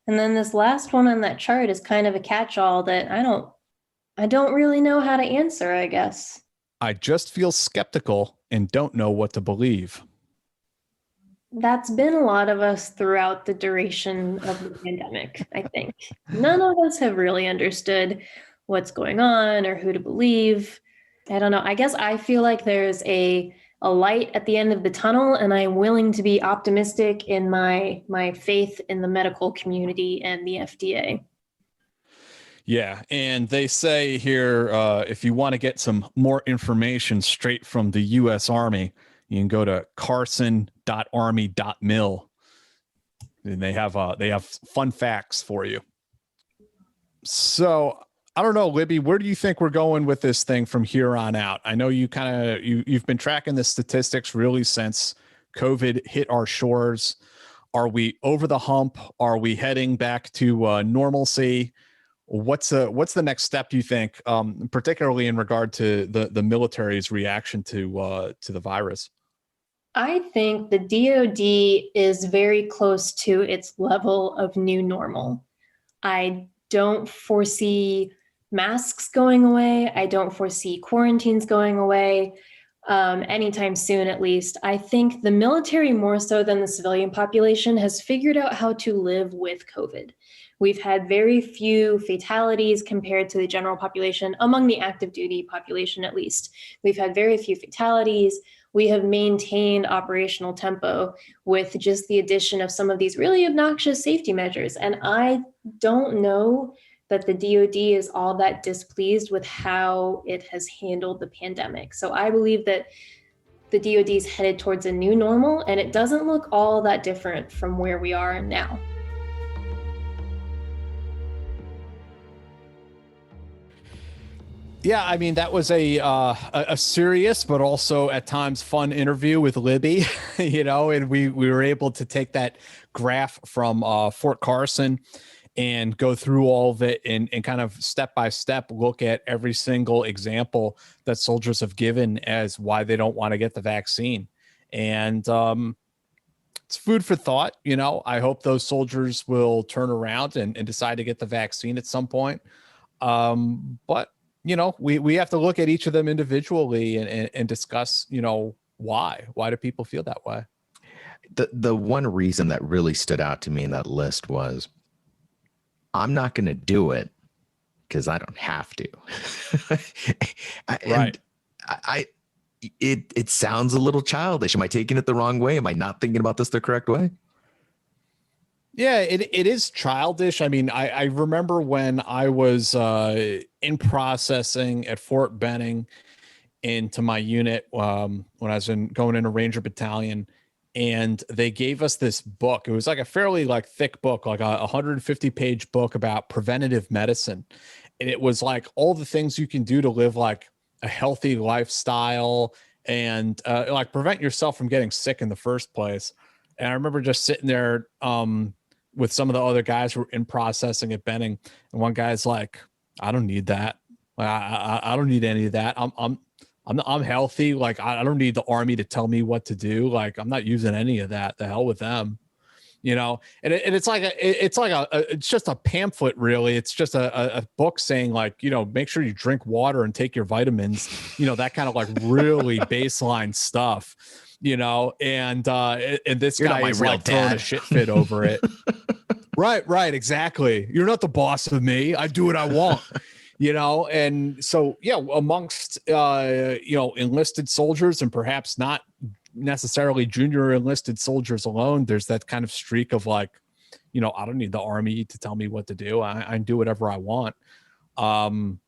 And then this last one on that chart is kind of a catch-all that I don't really know how to answer, I guess. I just feel skeptical and don't know what to believe. That's been a lot of us throughout the duration of the pandemic, I think. None of us have really understood what's going on or who to believe. I don't know. I guess I feel like there's a light at the end of the tunnel, and I'm willing to be optimistic in my faith in the medical community and the FDA. Yeah, and they say here, if you want to get some more information straight from the U.S. Army, you can go to carson.army.mil, and they have fun facts for you. So I don't know, Libby, where do you think we're going with this thing from here on out? I know you've been tracking the statistics really since COVID hit our shores. Are we over the hump? Are we heading back to normalcy? What's the next step, do you think, particularly in regard to the military's reaction to the virus? I think the DoD is very close to its level of new normal. I don't foresee masks going away. I don't foresee quarantines going away anytime soon, at least. I think the military, more so than the civilian population, has figured out how to live with COVID. We've had very few fatalities compared to the general population, among the active duty population at least. We've had very few fatalities. We have maintained operational tempo with just the addition of some of these really obnoxious safety measures. And I don't know that the DoD is all that displeased with how it has handled the pandemic. So I believe that the DoD is headed towards a new normal, and it doesn't look all that different from where we are now. Yeah, I mean, that was a serious but also at times fun interview with Libby, and we were able to take that graph from Fort Carson and go through all of it and kind of step by step look at every single example that soldiers have given as why they don't want to get the vaccine. And it's food for thought. I hope those soldiers will turn around and decide to get the vaccine at some point. But we have to look at each of them individually and discuss, why do people feel that way? The one reason that really stood out to me in that list was, I'm not going to do it because I don't have to. Right. It sounds a little childish. Am I taking it the wrong way? Am I not thinking about this the correct way? Yeah, it is childish. I mean, I remember when I was in processing at Fort Benning into my unit when I was going in a Ranger battalion, and they gave us this book. It was like a fairly thick book, like a 150-page book about preventative medicine. And it was like all the things you can do to live like a healthy lifestyle and prevent yourself from getting sick in the first place. And I remember just sitting there with some of the other guys who were in processing at Benning, and one guy's like, "I don't need that. I don't need any of that. I'm healthy. Like I don't need the Army to tell me what to do. Like I'm not using any of that. The hell with them." And it's just a pamphlet, really. It's just a book saying make sure you drink water and take your vitamins, that kind of really baseline stuff. And this guy is throwing a shit fit over it. Right. Exactly. You're not the boss of me. I do what I want, And so, yeah, amongst, enlisted soldiers and perhaps not necessarily junior enlisted soldiers alone, there's that kind of streak of I don't need the Army to tell me what to do. I do whatever I want. And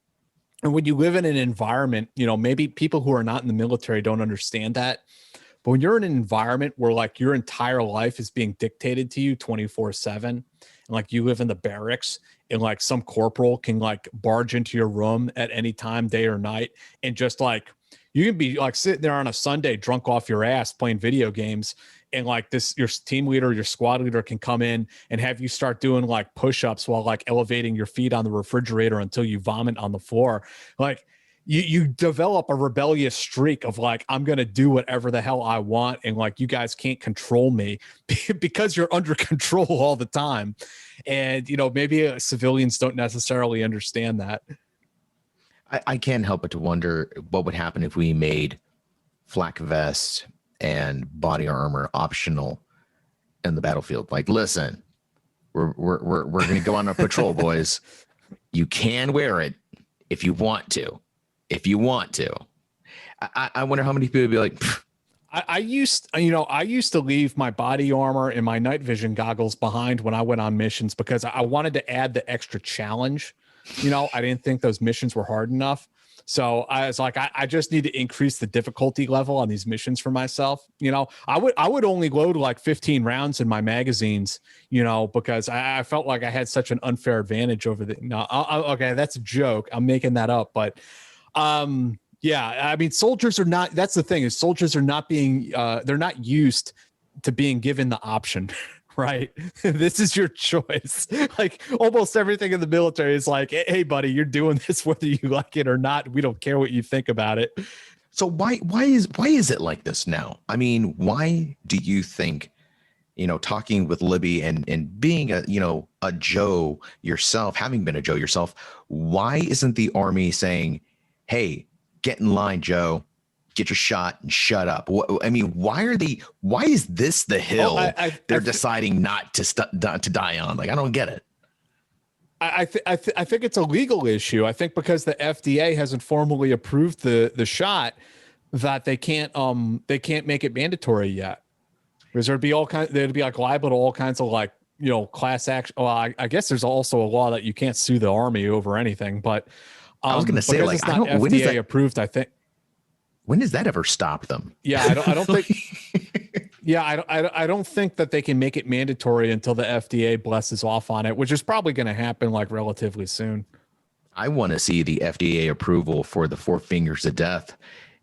when you live in an environment, maybe people who are not in the military don't understand that. But when you're in an environment where your entire life is being dictated to you 24/7, and you live in the barracks and some corporal can barge into your room at any time, day or night, and just you can be sitting there on a Sunday drunk off your ass playing video games, and your team leader, your squad leader can come in and have you start doing push-ups while elevating your feet on the refrigerator until you vomit on the floor. You develop a rebellious streak of I'm going to do whatever the hell I want. And you guys can't control me because you're under control all the time. And, maybe civilians don't necessarily understand that. I can't help but to wonder what would happen if we made flak vests and body armor optional in the battlefield. Listen, we're going to go on a patrol, boys. You can wear it if you want to. I wonder how many people would be like, pfft. I used to leave my body armor and my night vision goggles behind when I went on missions because I wanted to add the extra challenge I didn't think those missions were hard enough. So I was like, I just need to increase the difficulty level on these missions for myself. I would only load like 15 rounds in my magazines, because I felt like I had such an unfair advantage over the. No, okay, that's a joke. I'm making that up, but yeah, I mean, soldiers are not. That's the thing, is soldiers are not being. They're not used to being given the option. Right. This is your choice. Like almost everything in the military is like, hey, buddy, you're doing this whether you like it or not. We don't care what you think about it. So why is it like this now? I mean, why do you think, talking with Libby and being a Joe yourself, having been a Joe yourself, why isn't the Army saying, hey, get in line, Joe, get your shot and shut up? I mean, why is this the hill they're deciding not to die on? Like, I don't get it. I think it's a legal issue. I think because the FDA hasn't formally approved the shot, that they can't make it mandatory yet. Because there'd be like liable to all kinds of like, class action. Well, I guess there's also a law that you can't sue the Army over anything, but I was going to say, like, it's not FDA approved, I think. When does that ever stop them? Yeah, I don't think. Yeah, I don't think that they can make it mandatory until the FDA blesses off on it, which is probably going to happen like relatively soon. I want to see the FDA approval for the 4 fingers of death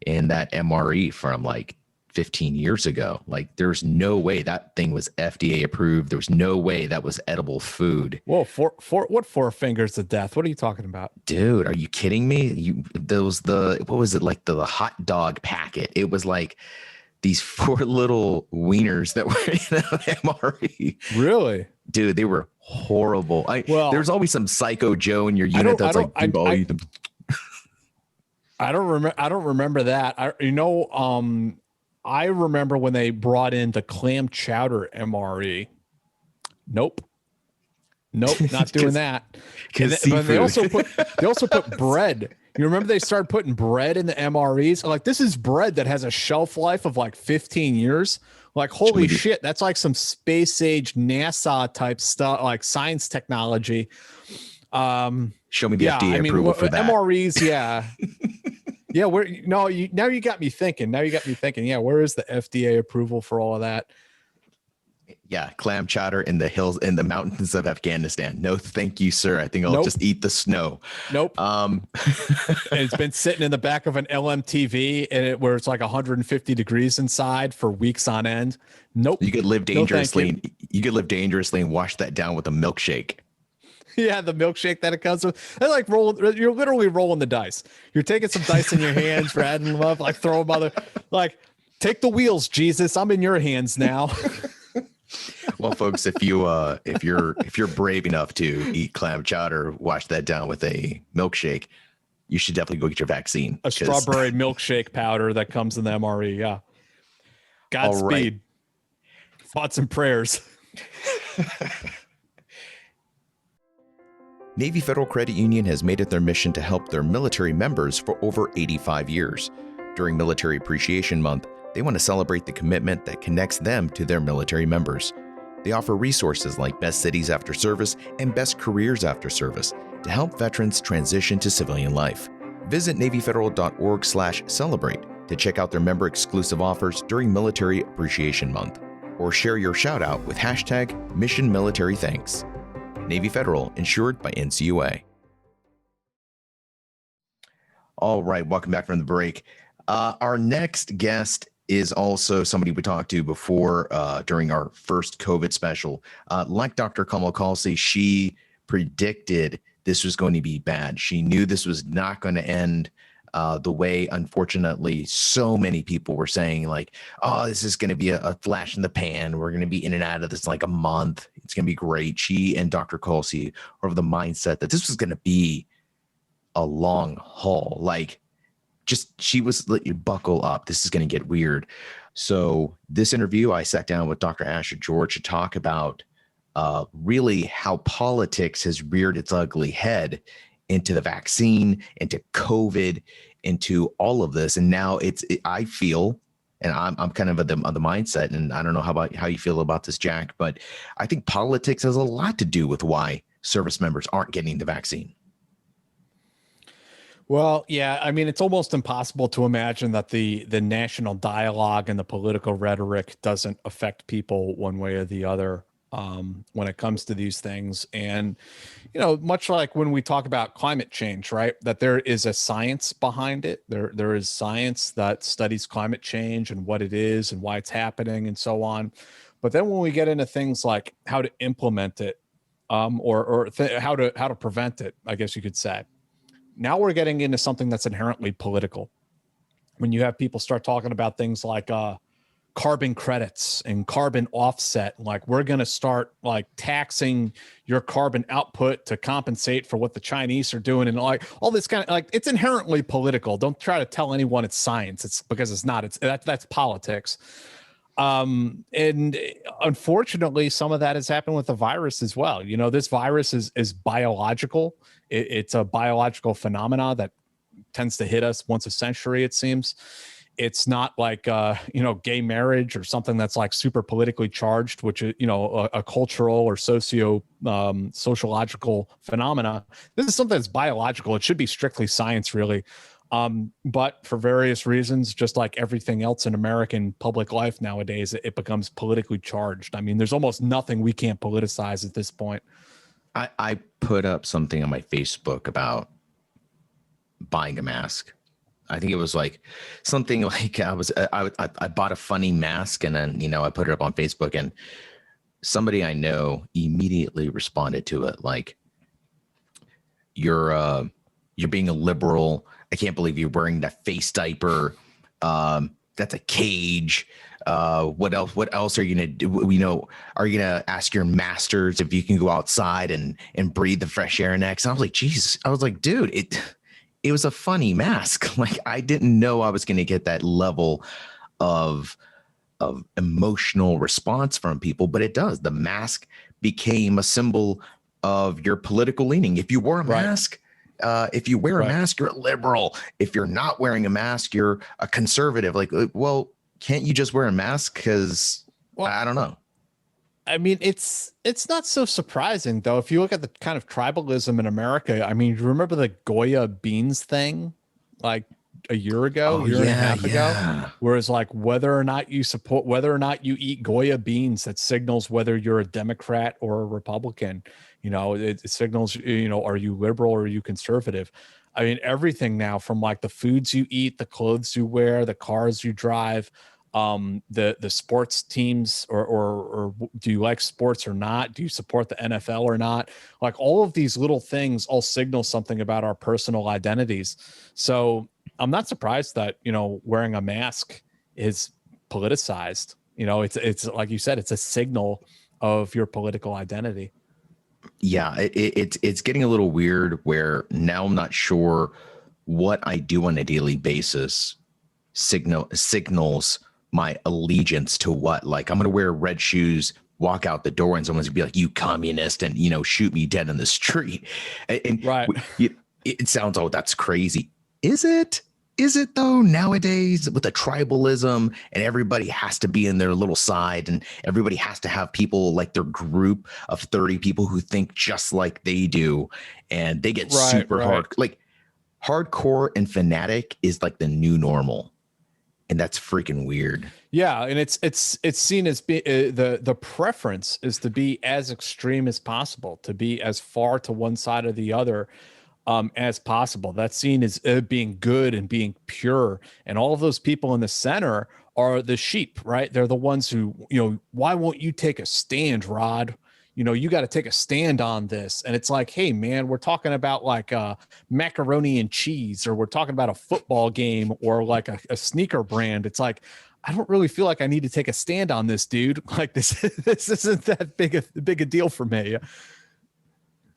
in that MRE from like 15 years ago. Like, there's no way that thing was FDA approved. There was no way that was edible food. Whoa, what 4 fingers of death? What are you talking about? Dude, are you kidding me? What was it, like the hot dog packet? It was like these 4 little wieners that were in MRE. Really? Dude, they were horrible. There's always some psycho Joe in your unit that's like, I'll eat them. I don't remember that. I remember when they brought in the clam chowder MRE. Nope, not doing that. But they also put bread. You remember they started putting bread in the MREs? Like, this is bread that has a shelf life of like 15 years. Like, holy shit, that's like some space age NASA type stuff, like science technology. Show me the FDA approval for that. MREs, yeah. Yeah, now you got me thinking. Yeah, where is the FDA approval for all of that? Yeah, clam chowder in the hills, in the mountains of Afghanistan. No, thank you, sir. I think I'll just eat the snow. Nope. And it's been sitting in the back of an LMTV where it's like 150 degrees inside for weeks on end. Nope. You could live dangerously. You could live dangerously and wash that down with a milkshake. Yeah, the milkshake that it comes with. They're like you're literally rolling the dice. You're taking some dice in your hands, ratting them up, like throw them like, take the wheels, Jesus. I'm in your hands now. Well, folks, if you're brave enough to eat clam chowder, wash that down with a milkshake, you should definitely go get your vaccine. A strawberry milkshake powder that comes in the MRE. Yeah. Godspeed. Thoughts and prayers. Navy Federal Credit Union has made it their mission to help their military members for over 85 years. During Military Appreciation Month, they want to celebrate the commitment that connects them to their military members. They offer resources like Best Cities After Service and Best Careers After Service to help veterans transition to civilian life. Visit NavyFederal.org/celebrate to check out their member-exclusive offers during Military Appreciation Month, or share your shout-out with #MissionMilitaryThanks. Navy Federal, insured by NCUA. All right, welcome back from the break. Our next guest is also somebody we talked to before during our first COVID special. Like Dr. Kamal Khalsi, she predicted this was going to be bad. She knew this was not going to end the way, unfortunately, so many people were saying, like, oh, this is going to be a flash in the pan. We're going to be in and out of this like a month. It's going to be great. She and Dr. Khalsi are of the mindset that this was going to be a long haul. Like, she was like, buckle up. This is going to get weird. So this interview, I sat down with Dr. Asher George to talk about really how politics has reared its ugly head into the vaccine, into COVID, into all of this. And now I feel, and I'm kind of of the mindset, and I don't know how you feel about this, Jack, but I think politics has a lot to do with why service members aren't getting the vaccine. Well, yeah, I mean, it's almost impossible to imagine that the national dialogue and the political rhetoric doesn't affect people one way or the other when it comes to these things. And, much like when we talk about climate change, right, that there is a science behind it. There is science that studies climate change and what it is and why it's happening and so on. But then when we get into things like how to implement it, how to prevent it, I guess you could say, now we're getting into something that's inherently political. When you have people start talking about things like carbon credits and carbon offset, like we're going to start like taxing your carbon output to compensate for what the Chinese are doing, and like all this kind of like, it's inherently political. Don't try to tell anyone it's science. It's because it's not. That's politics. And unfortunately, some of that has happened with the virus as well. This virus is biological. It's a biological phenomena that tends to hit us once a century, it seems. It's not like gay marriage or something that's like super politically charged, which is a cultural or sociological phenomena. This is something that's biological. It should be strictly science, really. But for various reasons, just like everything else in American public life nowadays, it becomes politically charged. I mean, there's almost nothing we can't politicize at this point. I put up something on my Facebook about buying a mask. I think it was like something like I bought a funny mask, and then I put it up on Facebook, and somebody I know immediately responded to it like, you're being a liberal. I can't believe you're wearing that face diaper. That's a cage. What else are you gonna do? Are you gonna ask your masters if you can go outside and breathe the fresh air next? And I was like, Jesus. I was like, dude, it was a funny mask. Like, I didn't know I was gonna get that level of emotional response from people, but it does. The mask became a symbol of your political leaning. If you wore a mask, if you wear a mask, you're a liberal. If you're not wearing a mask, you're a conservative. Like, well, can't you just wear a mask? Because I don't know. I mean, it's not so surprising, though. If you look at the kind of tribalism in America, I mean, you remember the Goya beans thing, like a year ago, year and a half ago, whereas like whether or not you eat Goya beans, that signals whether you're a Democrat or a Republican. It signals, are you liberal or are you conservative? I mean, everything now, from like the foods you eat, the clothes you wear, the cars you drive, the sports teams, or do you like sports or not? Do you support the NFL or not? Like, all of these little things all signal something about our personal identities. So I'm not surprised that, wearing a mask is politicized. It's like you said, it's a signal of your political identity. Yeah, it's getting a little weird where now I'm not sure what I do on a daily basis signals my allegiance to what. Like, I'm going to wear red shoes, walk out the door, and someone's going to be like, you communist, and, shoot me dead in the street. And right. It sounds, oh, that's crazy. Is it? Is it though? Nowadays, with the tribalism, and everybody has to be in their little side, and everybody has to have people like their group of 30 people who think just like they do, and they get super hard. Like, hardcore and fanatic is like the new normal, and that's freaking weird. Yeah, and it's seen as the preference is to be as extreme as possible, to be as far to one side or the other as possible. That's seen as being good and being pure. And all of those people in the center are the sheep, right? They're the ones who, why won't you take a stand, Rod? You got to take a stand on this. And it's like, hey, man, we're talking about like macaroni and cheese, or we're talking about a football game, or like a sneaker brand. It's like, I don't really feel like I need to take a stand on this, dude. Like, this isn't that big a deal for me.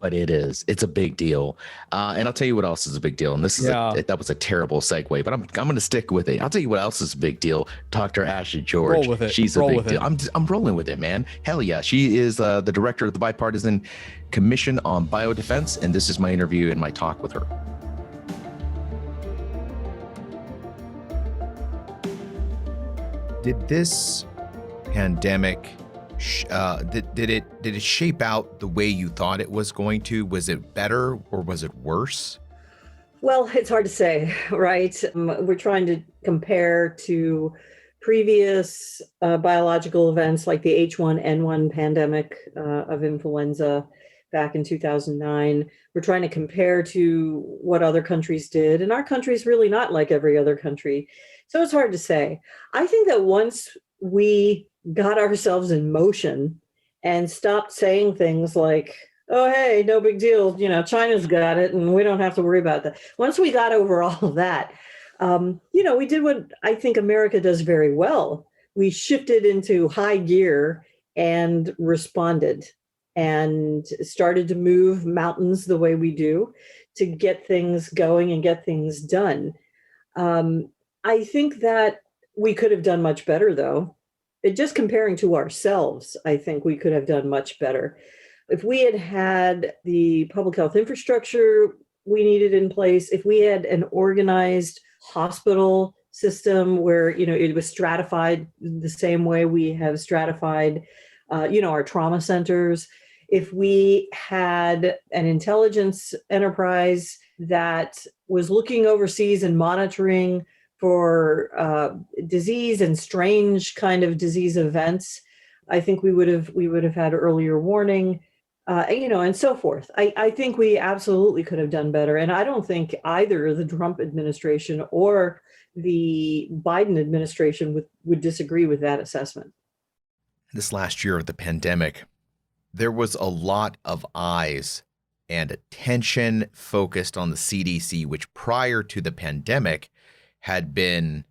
But it is. It's a big deal. And I'll tell you what else is a big deal. And this is that was a terrible segue, but I'm going to stick with it. I'll tell you what else is a big deal. Dr. Ashley George. Roll with it. She's a big deal. I'm rolling with it, man. Hell yeah. She is the director of the Bipartisan Commission on Biodefense. And this is my interview and my talk with her. Did this pandemic did it shape out the way you thought it was going to? Was it better or was it worse? Well, it's hard to say, right? We're trying to compare to previous biological events like the H1N1 pandemic of influenza back in 2009. We're trying to compare to what other countries did, and our country is really not like every other country. So it's hard to say. I think that once we got ourselves in motion and stopped saying things like, oh, hey, no big deal. China's got it and we don't have to worry about that. Once we got over all of that, we did what I think America does very well. We shifted into high gear and responded and started to move mountains the way we do to get things going and get things done. I think that we could have done much better, though. Just comparing to ourselves, I think we could have done much better. If we had had the public health infrastructure we needed in place, if we had an organized hospital system where, it was stratified the same way we have stratified, our trauma centers, if we had an intelligence enterprise that was looking overseas and monitoring for disease and strange kind of disease events, I think we would have had earlier warning. And so forth. I think we absolutely could have done better. And I don't think either the Trump administration or the Biden administration would disagree with that assessment. This last year of the pandemic, there was a lot of eyes and attention focused on the CDC, which prior to the pandemic had been,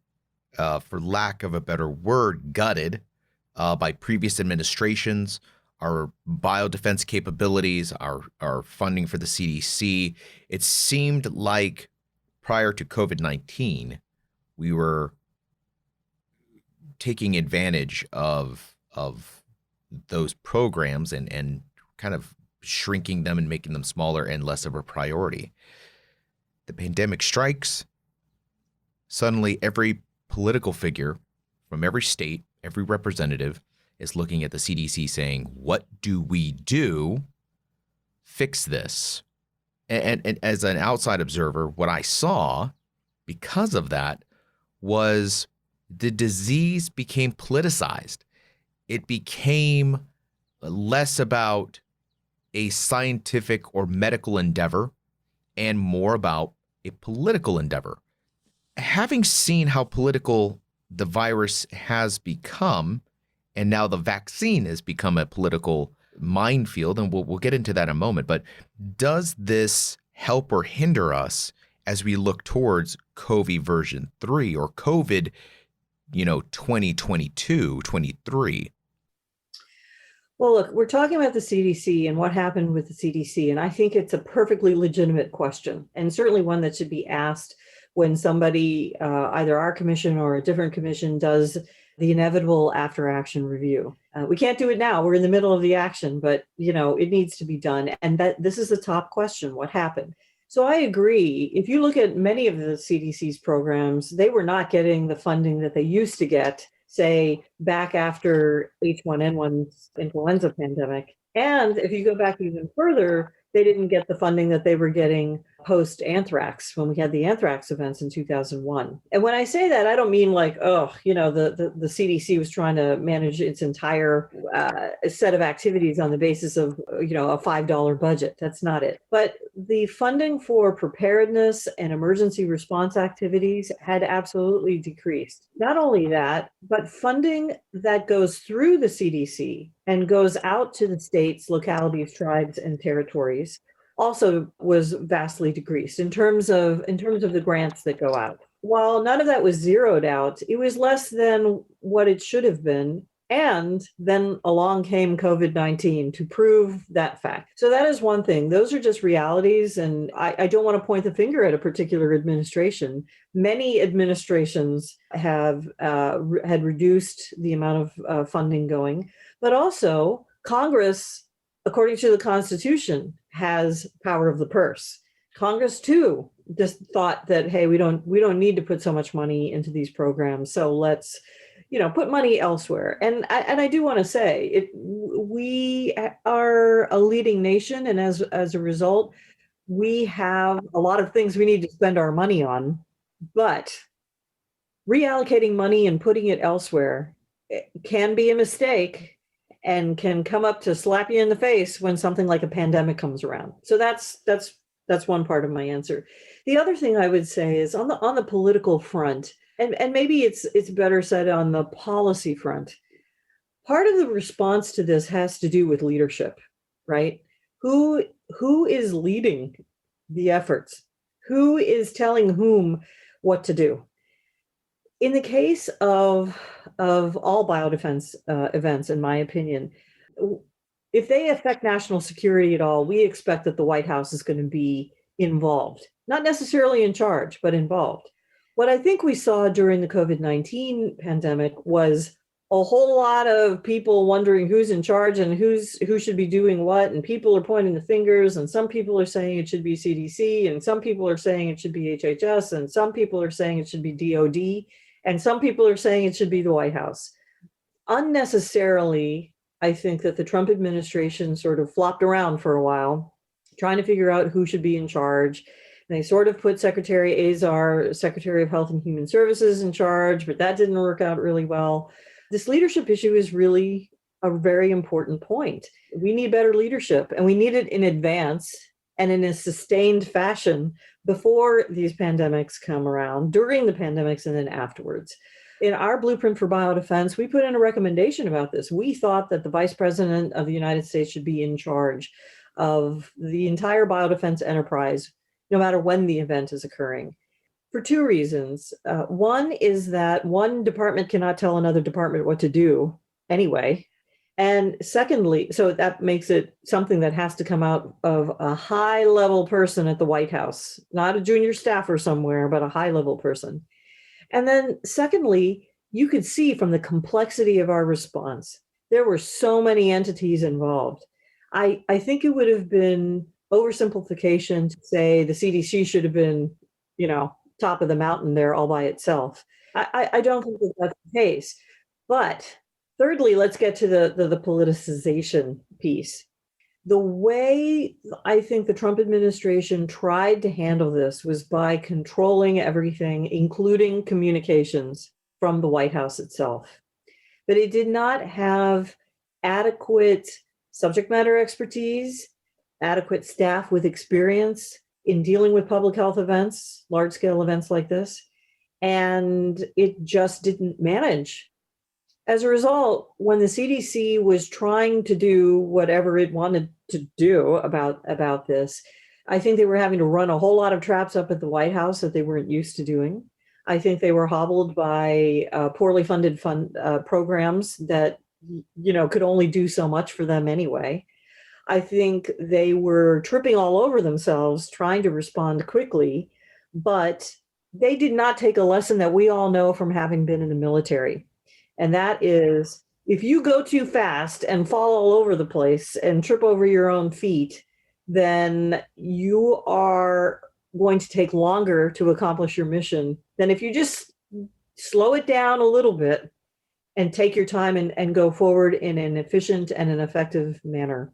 for lack of a better word, gutted by previous administrations. Our biodefense capabilities, our funding for the CDC. It seemed like prior to COVID-19, we were taking advantage of those programs and kind of shrinking them and making them smaller and less of a priority. The pandemic strikes. Suddenly, every political figure from every state, every representative, is looking at the CDC saying, what do we do? Fix this. And as an outside observer, what I saw because of that was the disease became politicized. It became less about a scientific or medical endeavor and more about a political endeavor. Having seen how political the virus has become, and now the vaccine has become a political minefield, and we'll get into that in a moment. But does this help or hinder us as we look towards COVID version 3 or COVID, 2022, 23? Well, look, we're talking about the CDC and what happened with the CDC, and I think it's a perfectly legitimate question, and certainly one that should be asked when somebody, either our commission or a different commission, does the inevitable after-action review. We can't do it now. We're in the middle of the action, but it needs to be done. And that this is the top question: what happened? So I agree. If you look at many of the CDC's programs, they were not getting the funding that they used to get, say, back after H1N1 influenza pandemic. And if you go back even further, they didn't get the funding that they were getting post-anthrax when we had the anthrax events in 2001. And when I say that, I don't mean like, the CDC was trying to manage its entire set of activities on the basis of, a $5 budget. That's not it. But the funding for preparedness and emergency response activities had absolutely decreased. Not only that, but funding that goes through the CDC and goes out to the states, localities, tribes, and territories also was vastly decreased in terms of the grants that go out. While none of that was zeroed out, it was less than what it should have been. And then along came COVID-19 to prove that fact. So that is one thing. Those are just realities. And I don't want to point the finger at a particular administration. Many administrations have had reduced the amount of funding going, but also Congress, according to the Constitution, has power of the purse. Congress too just thought that, hey, we don't need to put so much money into these programs, so let's put money elsewhere. And I do want to say we are a leading nation, and as a result, we have a lot of things we need to spend our money on, but reallocating money and putting it elsewhere can be a mistake and can come up to slap you in the face when something like a pandemic comes around. So that's one part of my answer. The other thing I would say is on the political front, and maybe it's better said on the policy front. Part of the response to this has to do with leadership, right? Who is leading the efforts? Who is telling whom what to do? In the case of all biodefense events, in my opinion, if they affect national security at all, we expect that the White House is going to be involved, not necessarily in charge, but involved. What I think we saw during the COVID-19 pandemic was a whole lot of people wondering who's in charge and who should be doing what, and people are pointing the fingers, and some people are saying it should be CDC, and some people are saying it should be HHS, and some people are saying it should be DOD, and some people are saying it should be the White House. Unnecessarily, I think that the Trump administration sort of flopped around for a while, trying to figure out who should be in charge. And they sort of put Secretary Azar, Secretary of Health and Human Services, in charge, but that didn't work out really well. This leadership issue is really a very important point. We need better leadership, and we need it in advance and in a sustained fashion before these pandemics come around, during the pandemics, and then afterwards. In our blueprint for biodefense, we put in a recommendation about this. We thought that the Vice President of the United States should be in charge of the entire biodefense enterprise, no matter when the event is occurring, for two reasons. One is that one department cannot tell another department what to do anyway. And secondly, so that makes it something that has to come out of a high-level person at the White House, not a junior staffer somewhere, but a high-level person. And then secondly, you could see from the complexity of our response, there were so many entities involved. I think it would have been oversimplification to say the CDC should have been, top of the mountain there all by itself. I don't think that that's the case. But thirdly, let's get to the politicization piece. The way I think the Trump administration tried to handle this was by controlling everything, including communications from the White House itself. But it did not have adequate subject matter expertise, adequate staff with experience in dealing with public health events, large-scale events like this, and it just didn't manage. As a result, when the CDC was trying to do whatever it wanted to do about this, I think they were having to run a whole lot of traps up at the White House that they weren't used to doing. I think they were hobbled by poorly funded programs that could only do so much for them anyway. I think they were tripping all over themselves trying to respond quickly, but they did not take a lesson that we all know from having been in the military. And that is, if you go too fast and fall all over the place and trip over your own feet, then you are going to take longer to accomplish your mission than if you just slow it down a little bit and take your time and go forward in an efficient and an effective manner.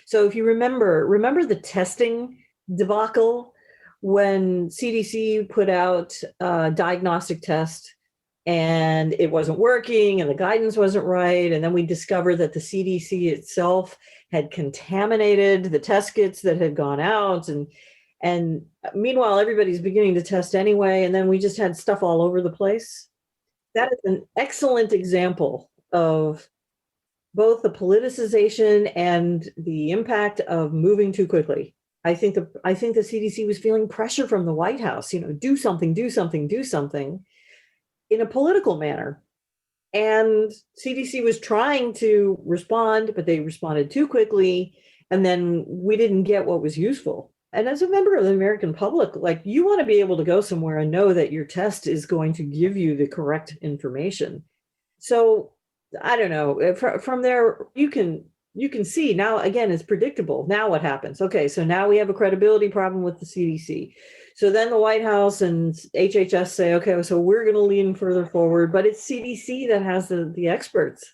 So if you remember the testing debacle when CDC put out a diagnostic test and it wasn't working and the guidance wasn't right. And then we discovered that the CDC itself had contaminated the test kits that had gone out. And meanwhile, everybody's beginning to test anyway. And then we just had stuff all over the place. That is an excellent example of both the politicization and the impact of moving too quickly. I think the CDC was feeling pressure from the White House, do something in a political manner. And CDC was trying to respond, but they responded too quickly. And then we didn't get what was useful. And as a member of the American public, you want to be able to go somewhere and know that your test is going to give you the correct information. So I don't know, from there, you can see now, again, it's predictable. Now what happens? Okay, so now we have a credibility problem with the CDC. So then the White House and HHS say, okay, so we're going to lean further forward, but it's CDC that has the experts.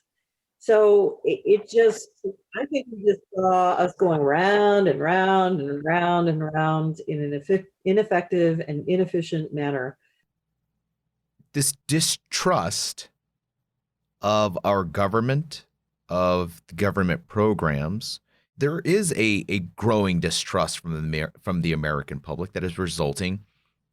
So it just, I think we just saw us going round and round and round and round in an ineffective and inefficient manner. This distrust of our government, of the government programs, there is a growing distrust from the American public that is resulting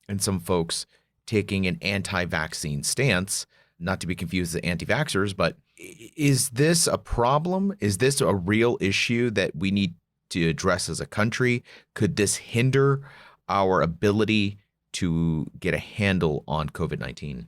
in some folks taking an anti-vaccine stance, not to be confused with anti-vaxxers, but is this a problem? Is this a real issue that we need to address as a country? Could this hinder our ability to get a handle on COVID-19?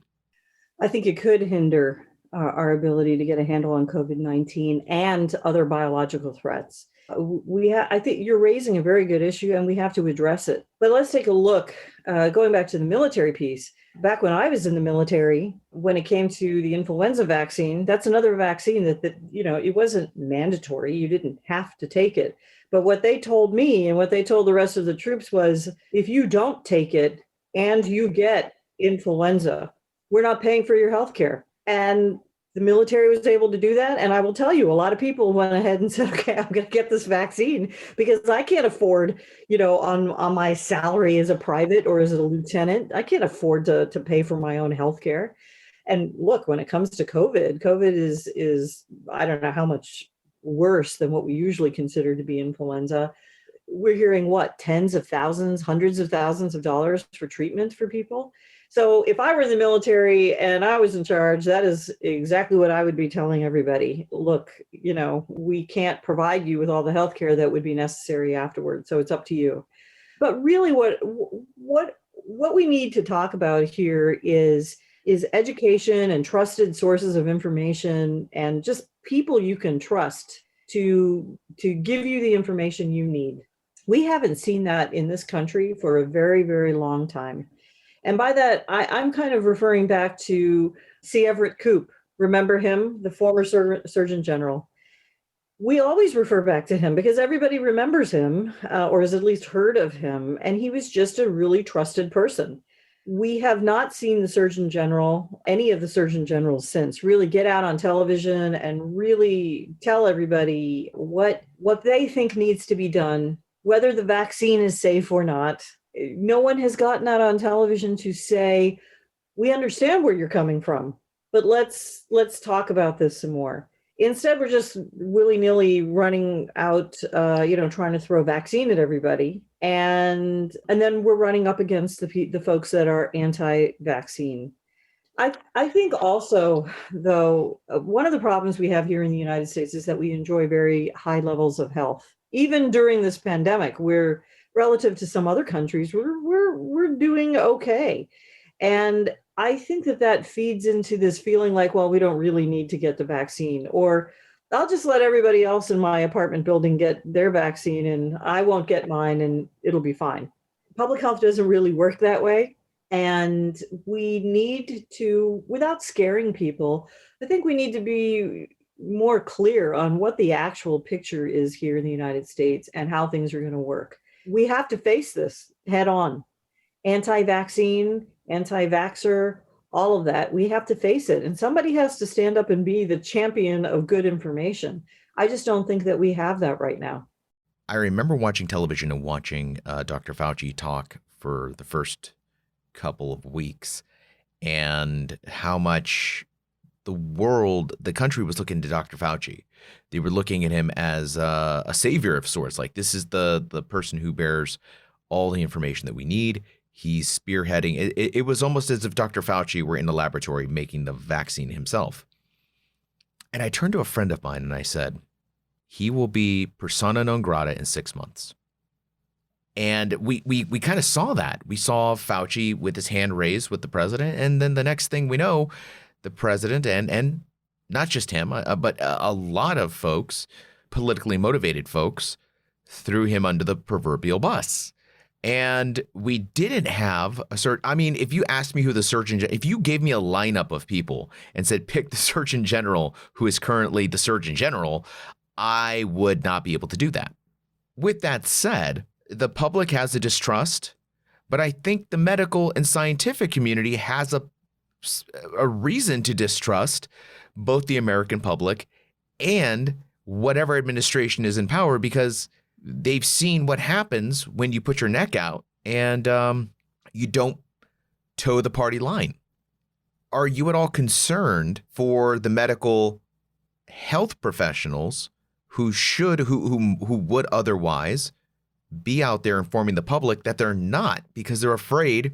I think it could hinder our ability to get a handle on COVID-19 and other biological threats. I think you're raising a very good issue, and we have to address it. But let's take a look, going back to the military piece. Back when I was in the military, when it came to the influenza vaccine, that's another vaccine that it wasn't mandatory. You didn't have to take it. But what they told me and what they told the rest of the troops was, if you don't take it and you get influenza, we're not paying for your health care. And the military was able to do that. And I will tell you, a lot of people went ahead and said, okay, I'm going to get this vaccine because I can't afford, on my salary as a private or as a lieutenant, I can't afford to pay for my own health care. And look, when it comes to COVID is I don't know how much worse than what we usually consider to be influenza. We're hearing tens of thousands, hundreds of thousands of dollars for treatment for people. So if I were in the military and I was in charge, that is exactly what I would be telling everybody. Look, we can't provide you with all the healthcare that would be necessary afterwards. So it's up to you. But really what we need to talk about here is education and trusted sources of information and just people you can trust to give you the information you need. We haven't seen that in this country for a very, very long time. And by that, I'm kind of referring back to C. Everett Koop. Remember him, the former Surgeon General? We always refer back to him because everybody remembers him or has at least heard of him. And he was just a really trusted person. We have not seen the Surgeon General, any of the Surgeon Generals since, really get out on television and really tell everybody what they think needs to be done, whether the vaccine is safe or not. No one has gotten out on television to say, we understand where you're coming from, but let's talk about this some more. Instead, we're just willy-nilly running out, trying to throw vaccine at everybody. And then we're running up against the folks that are anti-vaccine. I think also, though, one of the problems we have here in the United States is that we enjoy very high levels of health. Even during this pandemic, we're relative to some other countries, we're doing okay. And I think that feeds into this feeling like, well, we don't really need to get the vaccine, or I'll just let everybody else in my apartment building get their vaccine and I won't get mine and it'll be fine. Public health doesn't really work that way. And we need to, without scaring people, I think we need to be more clear on what the actual picture is here in the United States and how things are going to work. We have to face this head on. Anti-vaccine, anti-vaxxer, all of that, we have to face it. And somebody has to stand up and be the champion of good information. I just don't think that we have that right now. I remember watching television and watching Dr. Fauci talk for the first couple of weeks and how much the country was looking to Dr. Fauci. They were looking at him as a savior of sorts. Like, this is the person who bears all the information that we need. He's spearheading. It was almost as if Dr. Fauci were in the laboratory making the vaccine himself. And I turned to a friend of mine and I said, he will be persona non grata in 6 months. And we kind of saw that. We saw Fauci with his hand raised with the president. And then the next thing we know, the president and not just him, but a lot of folks, politically motivated folks, threw him under the proverbial bus. And we didn't have if you asked me who if you gave me a lineup of people and said, pick the Surgeon General who is currently the Surgeon General, I would not be able to do that. With that said, the public has a distrust, but I think the medical and scientific community has a reason to distrust both the American public and whatever administration is in power, because they've seen what happens when you put your neck out and you don't toe the party line. Are you at all concerned for the medical health professionals who would otherwise be out there informing the public that they're not, because they're afraid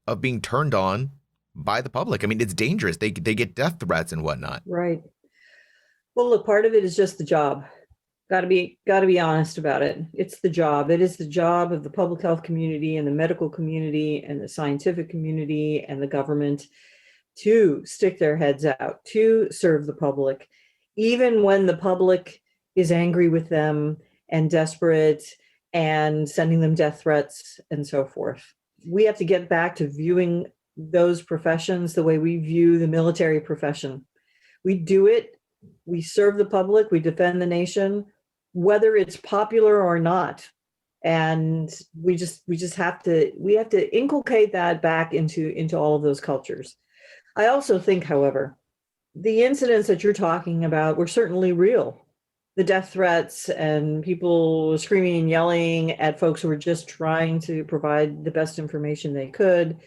of being turned on by the public? I mean, it's dangerous. They get death threats and whatnot. Right. Well, look, part of it is just the job. Got to be honest about it. It's the job. It is the job of the public health community and the medical community and the scientific community and the government to stick their heads out, to serve the public, even when the public is angry with them and desperate and sending them death threats and so forth. We have to get back to viewing those professions the way we view the military profession. We do it, we serve the public, we defend the nation, whether it's popular or not. And we have to inculcate that back into all of those cultures. I also think, however, the incidents that you're talking about were certainly real. The death threats and people screaming and yelling at folks who were just trying to provide the best information they could.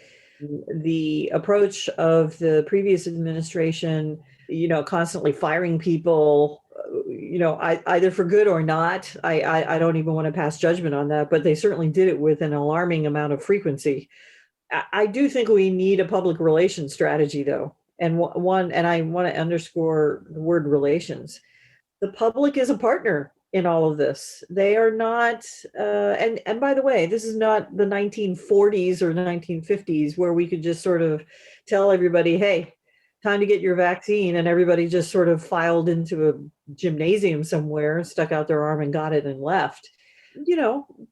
The approach of the previous administration, constantly firing people, either for good or not. I don't even want to pass judgment on that, but they certainly did it with an alarming amount of frequency. I do think we need a public relations strategy, though. And I want to underscore the word relations. The public is a partner in all of this. They are not, and by the way, this is not the 1940s or the 1950s where we could just sort of tell everybody, hey, time to get your vaccine, and everybody just sort of filed into a gymnasium somewhere, stuck out their arm and got it and left.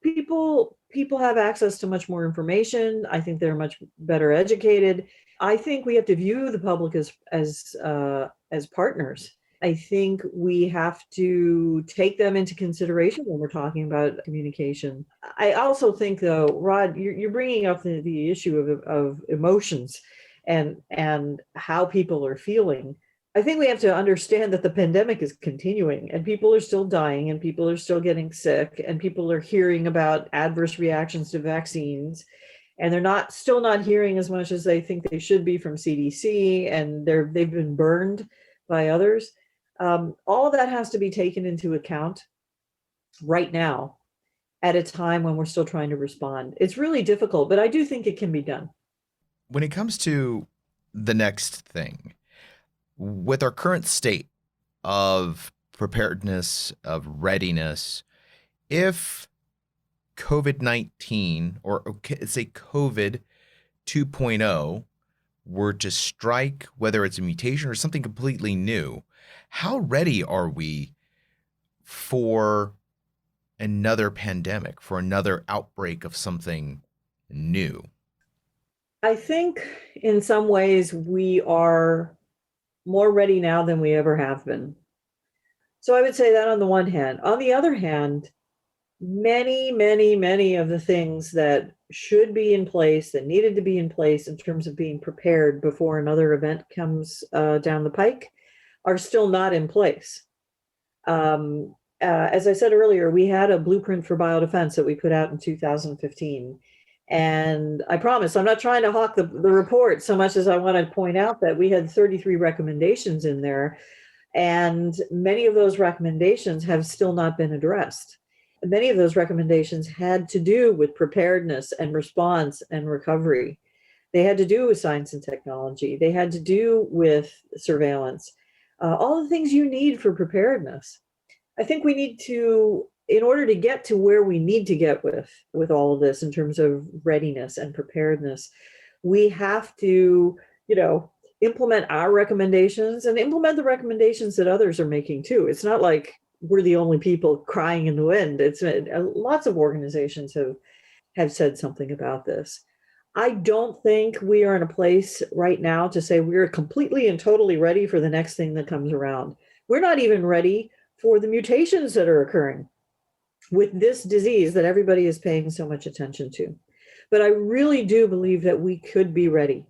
People have access to much more information. I think they're much better educated. I think we have to view the public as partners. I think we have to take them into consideration when we're talking about communication. I also think, though, Rod, you're bringing up the issue of emotions and how people are feeling. I think we have to understand that the pandemic is continuing and people are still dying and people are still getting sick and people are hearing about adverse reactions to vaccines, and they're still not hearing as much as they think they should be from CDC, and they've been burned by others. All of that has to be taken into account right now at a time when we're still trying to respond. It's really difficult, but I do think it can be done. When it comes to the next thing, with our current state of preparedness, of readiness, if COVID-19, or say COVID 2.0, were to strike, whether it's a mutation or something completely new, how ready are we for another pandemic, for another outbreak of something new? I think in some ways we are more ready now than we ever have been. So I would say that on the one hand. On the other hand, many of the things that should be in place, that needed to be in place in terms of being prepared before another event comes down the pike, are still not in place. As I said earlier, we had a blueprint for biodefense that we put out in 2015. And I promise, I'm not trying to hawk the report so much as I want to point out that we had 33 recommendations in there. And many of those recommendations have still not been addressed. Many of those recommendations had to do with preparedness and response and recovery. They had to do with science and technology. They had to do with surveillance, all the things you need for preparedness. I think we need to, in order to get to where we need to get with all of this in terms of readiness and preparedness, we have to, implement our recommendations and implement the recommendations that others are making too. It's not like we're the only people crying in the wind. It's lots of organizations have said something about this. I don't think we are in a place right now to say we're completely and totally ready for the next thing that comes around. We're not even ready for the mutations that are occurring with this disease that everybody is paying so much attention to. But I really do believe that we could be ready.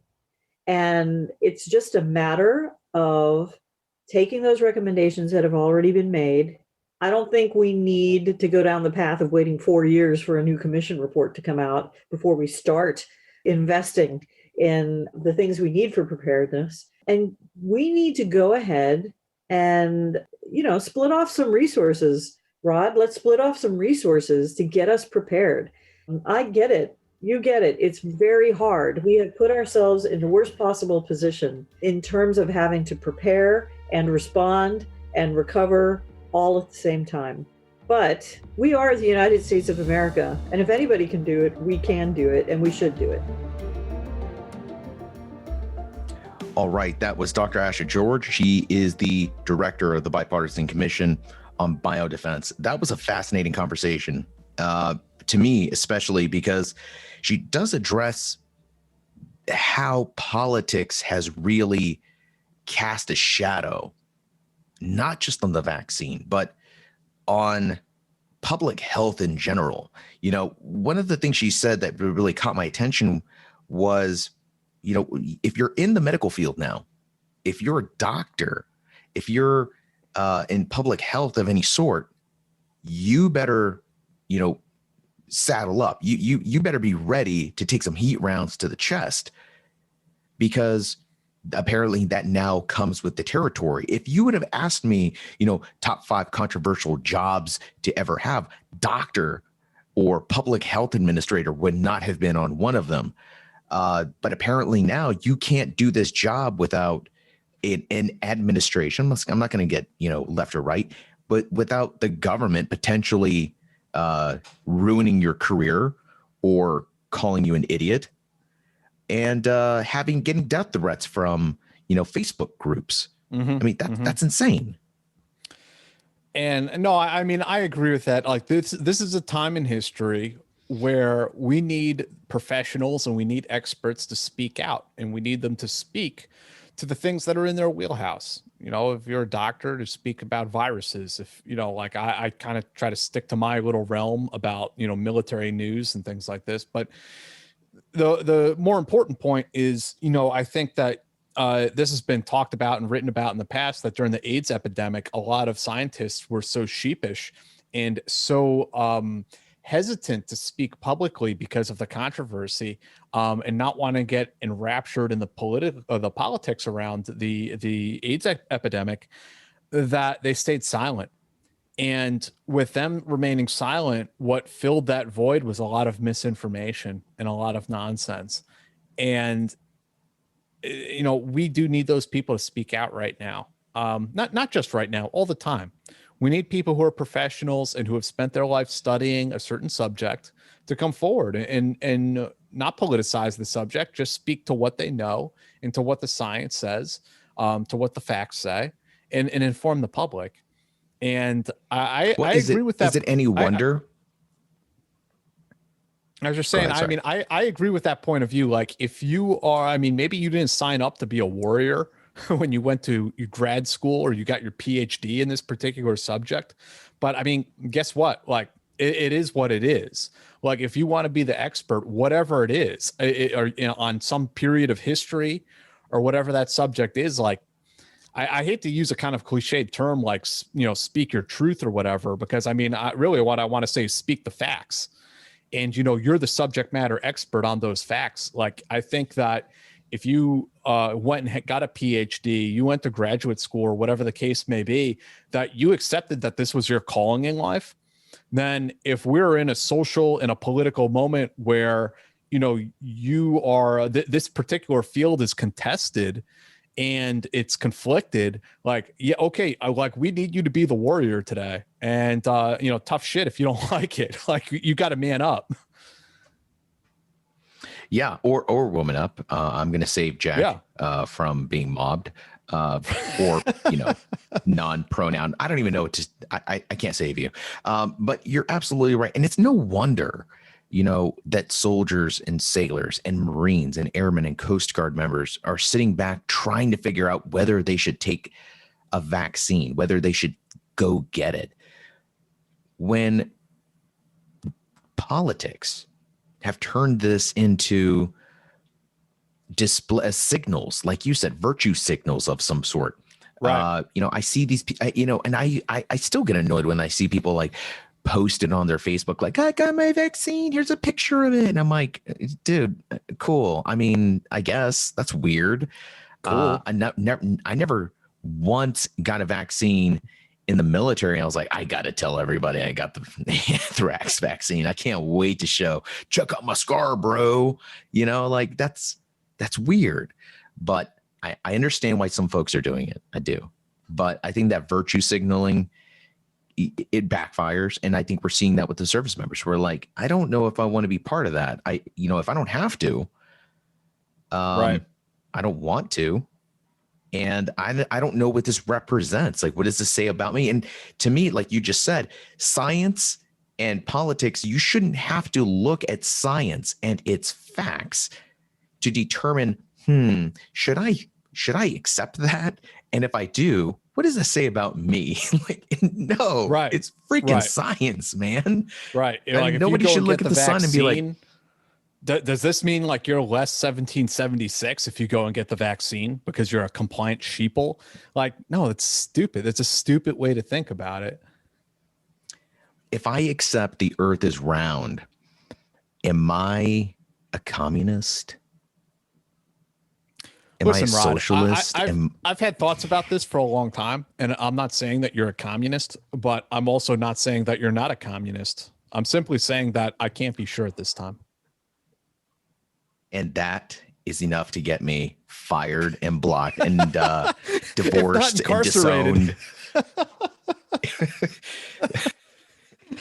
And it's just a matter of taking those recommendations that have already been made. I don't think we need to go down the path of waiting 4 years for a new commission report to come out before we start investing in the things we need for preparedness. And we need to go ahead and, split off some resources. Rod, let's split off some resources to get us prepared. I get it. You get it. It's very hard. We have put ourselves in the worst possible position in terms of having to prepare and respond and recover all at the same time. But we are the United States of America. And if anybody can do it, we can do it, and we should do it. All right. That was Dr. Asha George. She is the director of the Bipartisan Commission on Biodefense. That was a fascinating conversation to me, especially because she does address how politics has really cast a shadow, not just on the vaccine, but on public health in general. One of the things she said that really caught my attention was, if you're in the medical field now, if you're a doctor, if you're in public health of any sort, you better, saddle up. You better be ready to take some heat rounds to the chest, because apparently that now comes with the territory. If you would have asked me, top 5 controversial jobs to ever have, doctor or public health administrator would not have been on one of them. But apparently now you can't do this job without an administration. I'm not going to get, left or right, but without the government potentially ruining your career or calling you an idiot, and getting death threats from, Facebook groups. I mean, that's insane. And no, I mean, I agree with that. Like this is a time in history where we need professionals and we need experts to speak out, and we need them to speak to the things that are in their wheelhouse. If you're a doctor, to speak about viruses. If, I kind of try to stick to my little realm about, military news and things like this. But the more important point is, I think that this has been talked about and written about in the past, that during the AIDS epidemic, a lot of scientists were so sheepish and so hesitant to speak publicly because of the controversy, and not want to get enraptured in the politics around the AIDS epidemic, that they stayed silent. And with them remaining silent, what filled that void was a lot of misinformation and a lot of nonsense. And we do need those people to speak out right now. Not just right now, all the time. We need people who are professionals and who have spent their life studying a certain subject to come forward and not politicize the subject, just speak to what they know and to what the science says, to what the facts say, and inform the public. And I agree with that. Is it any wonder? I was just saying, I agree with that point of view. Like, if you are, maybe you didn't sign up to be a warrior when you went to grad school or you got your PhD in this particular subject. But guess what? Like, it is what it is. Like, if you want to be the expert, whatever it is, or on some period of history or whatever that subject is, like, I hate to use a kind of cliched term like, speak your truth or whatever, because really what I want to say is speak the facts. And, you're the subject matter expert on those facts. Like, I think that if you went and got a PhD, you went to graduate school or whatever the case may be, that you accepted that this was your calling in life, then if we're in a social and a political moment where, you are, this particular field is contested and it's conflicted, like, yeah, okay, we need you to be the warrior today. And, tough shit if you don't like it. Like, you got to man up. Yeah, or woman up. I'm going to save Jack from being mobbed, or non-pronoun. I don't even know what to. I can't save you. But you're absolutely right, and it's no wonder, that soldiers and sailors and Marines and airmen and Coast Guard members are sitting back trying to figure out whether they should take a vaccine, whether they should go get it. When politics have turned this into display signals, like you said, virtue signals of some sort, I see these, and I still get annoyed when I see people like post it on their Facebook, like, I got my vaccine. Here's a picture of it. And I'm like, dude, cool. I mean, I guess that's weird. Cool. I never once got a vaccine in the military. I was like, I got to tell everybody I got the anthrax vaccine. I can't wait to check out my scar, bro. Like that's weird. But I understand why some folks are doing it. I do. But I think that virtue signaling, it backfires. And I think we're seeing that with the service members. We're like, I don't know if I want to be part of that. If I don't have to, right. I don't want to. And I don't know what this represents. Like, what does this say about me? And to me, like you just said, science and politics, you shouldn't have to look at science and its facts to determine, should I accept that? And if I do, what does that say about me? Like, no, right. It's freaking science, man. Right. Like, nobody should look at the sun and be like, does this mean like you're less 1776 if you go and get the vaccine because you're a compliant sheeple? Like, no, it's stupid. It's a stupid way to think about it. If I accept the earth is round, am I a communist? Am I a socialist? I've had thoughts about this for a long time, and I'm not saying that you're a communist, but I'm also not saying that you're not a communist. I'm simply saying that I can't be sure at this time. And that is enough to get me fired and blocked and divorced and disowned.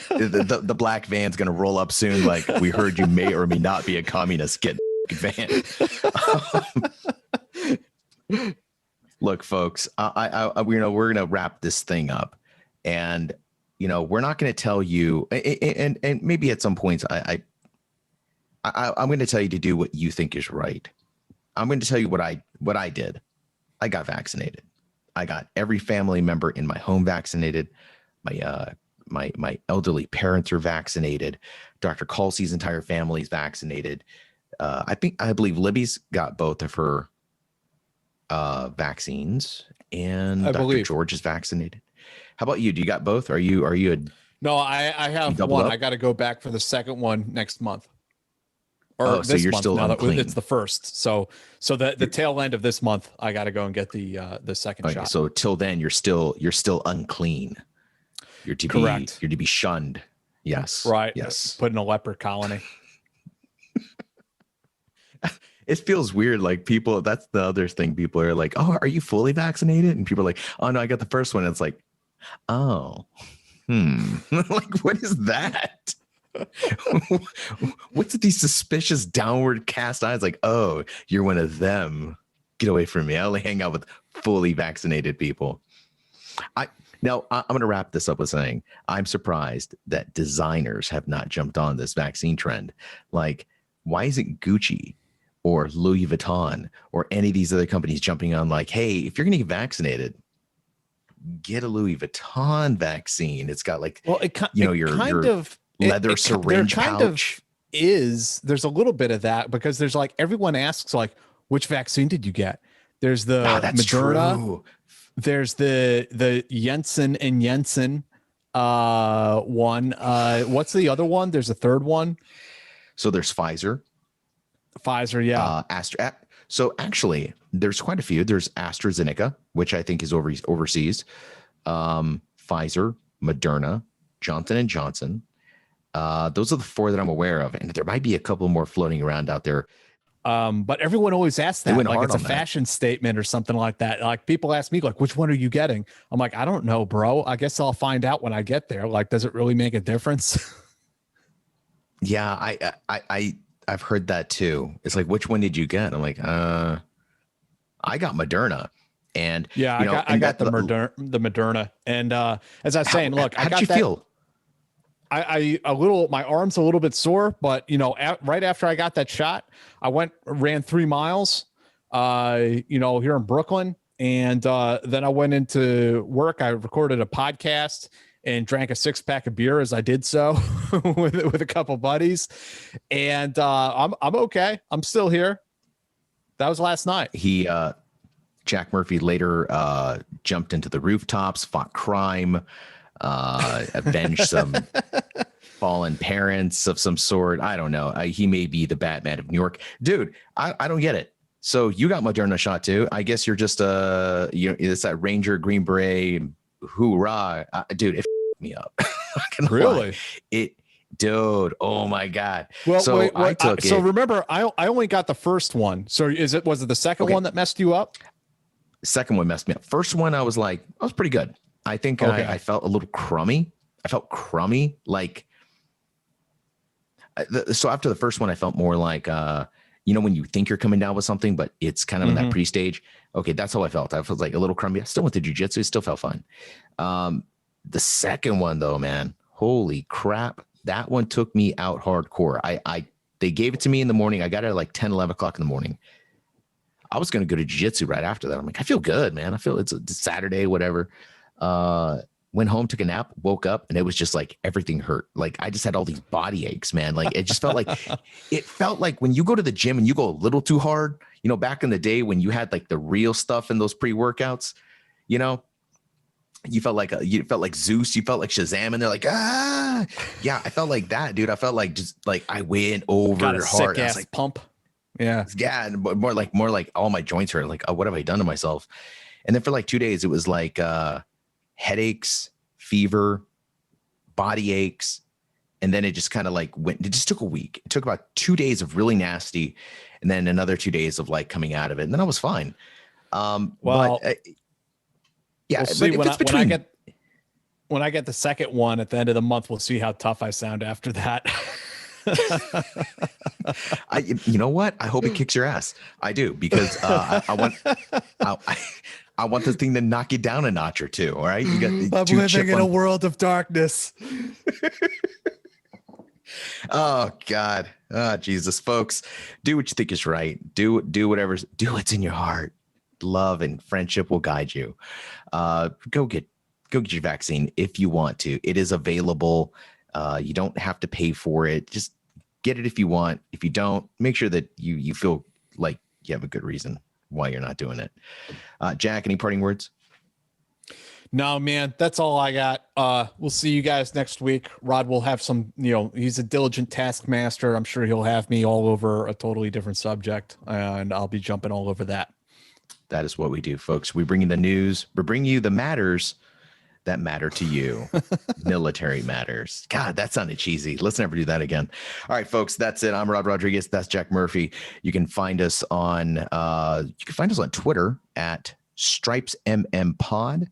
the black van's going to roll up soon. Like, we heard you may or may not be a communist. Get van. Look, folks, we're going to wrap this thing up, and we're not going to tell you, and maybe at some points I'm going to tell you to do what you think is right. I'm going to tell you what I did. I got vaccinated. I got every family member in my home vaccinated. My elderly parents are vaccinated. Dr. Calcy's entire family is vaccinated. I believe Libby's got both of her vaccines, and Dr. George is vaccinated. How about you? Do you got both? Are you No, I have one. I got to go back for the second one next month. Or so you're still unclean. It's the first. So the tail end of this month, I got to go and get the second shot. So till then, you're still unclean. You're to be shunned. Yes. Right. Yes. Put in a leper colony. It feels weird. Like, people, that's the other thing. People are like, oh, are you fully vaccinated? And people are like, oh no, I got the first one. And it's like, oh, like, what is that? What's these suspicious downward cast eyes? Like, oh, you're one of them. Get away from me. I only hang out with fully vaccinated people. I'm going to wrap this up with saying I'm surprised that designers have not jumped on this vaccine trend. Like, why isn't Gucci or Louis Vuitton or any of these other companies jumping on, like, hey, if you're going to get vaccinated, get a Louis Vuitton vaccine. It's got like, your leather syringe pouch. There's a little bit of that, because there's like, everyone asks like, which vaccine did you get? There's the Moderna. True. There's the Jensen and Jensen one. What's the other one? There's a third one. So there's Pfizer, yeah. So actually, there's quite a few. There's AstraZeneca, which I think is overseas. Pfizer, Moderna, Johnson & Johnson. Those are the four that I'm aware of, and there might be a couple more floating around out there. But everyone always asks that, like it's a fashion statement or something like that. Like, people ask me, like, which one are you getting? I'm like, I don't know, bro. I guess I'll find out when I get there. Like, does it really make a difference? Yeah, I've heard that too. It's like, which one did you get? I'm like, I got Moderna. And yeah, I got the Moderna. And as I was saying, look, how did you feel? My arm's a little bit sore, but right after I got that shot, I ran 3 miles, here in Brooklyn. And then I went into work. I recorded a podcast and drank a 6-pack of beer as I did so with a couple buddies. And I'm okay. I'm still here. That was last night. Jack Murphy later jumped into the rooftops, fought crime, avenged some fallen parents of some sort. I don't know. He may be the Batman of New York. Dude, I don't get it. So you got Moderna shot too. I guess you're just it's that Ranger Green Beret hoorah. Dude, it me up. Really? Dude, oh my God. Well, so wait, I took it. So remember, I only got the first one. So was it the second one that messed you up? Second one messed me up. First one, I was pretty good. I think I felt a little crummy. I felt crummy. So after the first one, I felt more like, when you think you're coming down with something, but it's kind of in that pre-stage. Okay, that's how I felt. I felt like a little crummy. I still went to jiu-jitsu. It still felt fun. The second one, though, man, holy crap. That one took me out hardcore. They gave it to me in the morning. I got it at 10, 11 o'clock in the morning. I was going to go to jiu-jitsu right after that. I'm like, I feel good, man. I feel it's Saturday, whatever. Went home, took a nap, woke up, and it was just everything hurt. I just had all these body aches, man. It just felt like when you go to the gym and you go a little too hard, back in the day when you had the real stuff in those pre-workouts, you felt like Zeus, you felt like Shazam, and they're like, ah, yeah, I felt like that, dude. I felt I went over got a hard. Sick ass pump. Yeah. And more like all my joints hurt. What have I done to myself? And then for 2 days, it was headaches, fever, body aches. And then it just kind of went, it just took a week. It took about 2 days of really nasty. And then another 2 days of coming out of it. And then I was fine. Well, yeah. We'll see when I get the second one at the end of the month, we'll see how tough I sound after that. You know what? I hope it kicks your ass. I do, because I want this thing to knock you down a notch or two. All right. You got I'm living in a world of darkness. Oh God. Oh, Jesus, folks, do what you think is right. Do what's in your heart. Love and friendship will guide you. Go get your vaccine if you want to. It is available. You don't have to pay for it. Just get it if you want. If you don't, make sure that you feel like you have a good reason why you're not doing it. Jack, any parting words? No, man, that's all I got. We'll see you guys next week. Rod will have some, he's a diligent taskmaster. I'm sure he'll have me all over a totally different subject, and I'll be jumping all over that. That is what we do, folks. We bring you the news. We bring you the matters that matter to you. Military matters. God, that sounded cheesy. Let's never do that again. All right, folks, that's it. I'm Rod Rodriguez. That's Jack Murphy. You can find us on Twitter at StripesMMPod.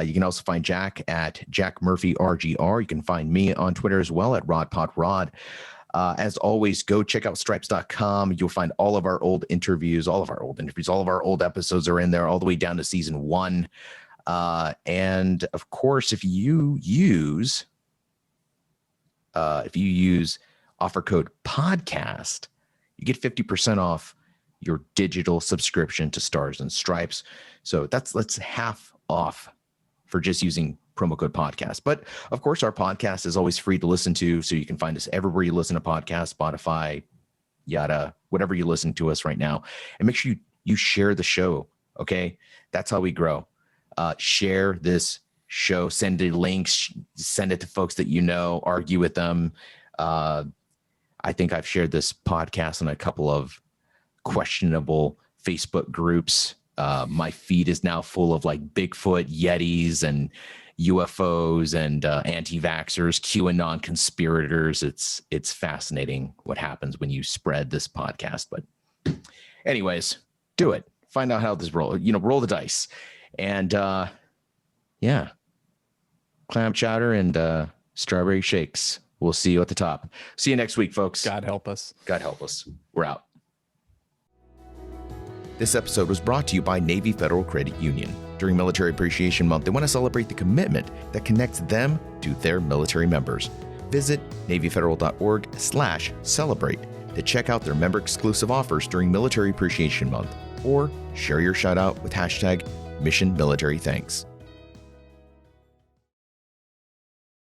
You can also find Jack at Jack Murphy RGR. You can find me on Twitter as well at RodPodRod. As always, go check out stripes.com. You'll find all of our old interviews, all of our old episodes are in there all the way down to season 1. And of course, if you use offer code podcast, you get 50% off your digital subscription to Stars and Stripes. So that's half off for just using promo code podcast. But of course, our podcast is always free to listen to. So you can find us everywhere you listen to podcasts, Spotify, yada, whatever you listen to us right now. And make sure you share the show. Okay. That's how we grow. Share this show, send the links, send it to folks that argue with them. I think I've shared this podcast on a couple of questionable Facebook groups. My feed is now full of Bigfoot, Yetis, and UFOs and anti-vaxxers, QAnon conspirators. It's fascinating what happens when you spread this podcast. But anyways, do it. Find out how this roll the dice. And clam chowder and strawberry shakes. We'll see you at the top. See you next week, folks. God help us. God help us. We're out. This episode was brought to you by Navy Federal Credit Union. During Military Appreciation Month, they want to celebrate the commitment that connects them to their military members. Visit NavyFederal.org/celebrate to check out their member-exclusive offers during Military Appreciation Month, or share your shout-out with #MissionMilitaryThanks.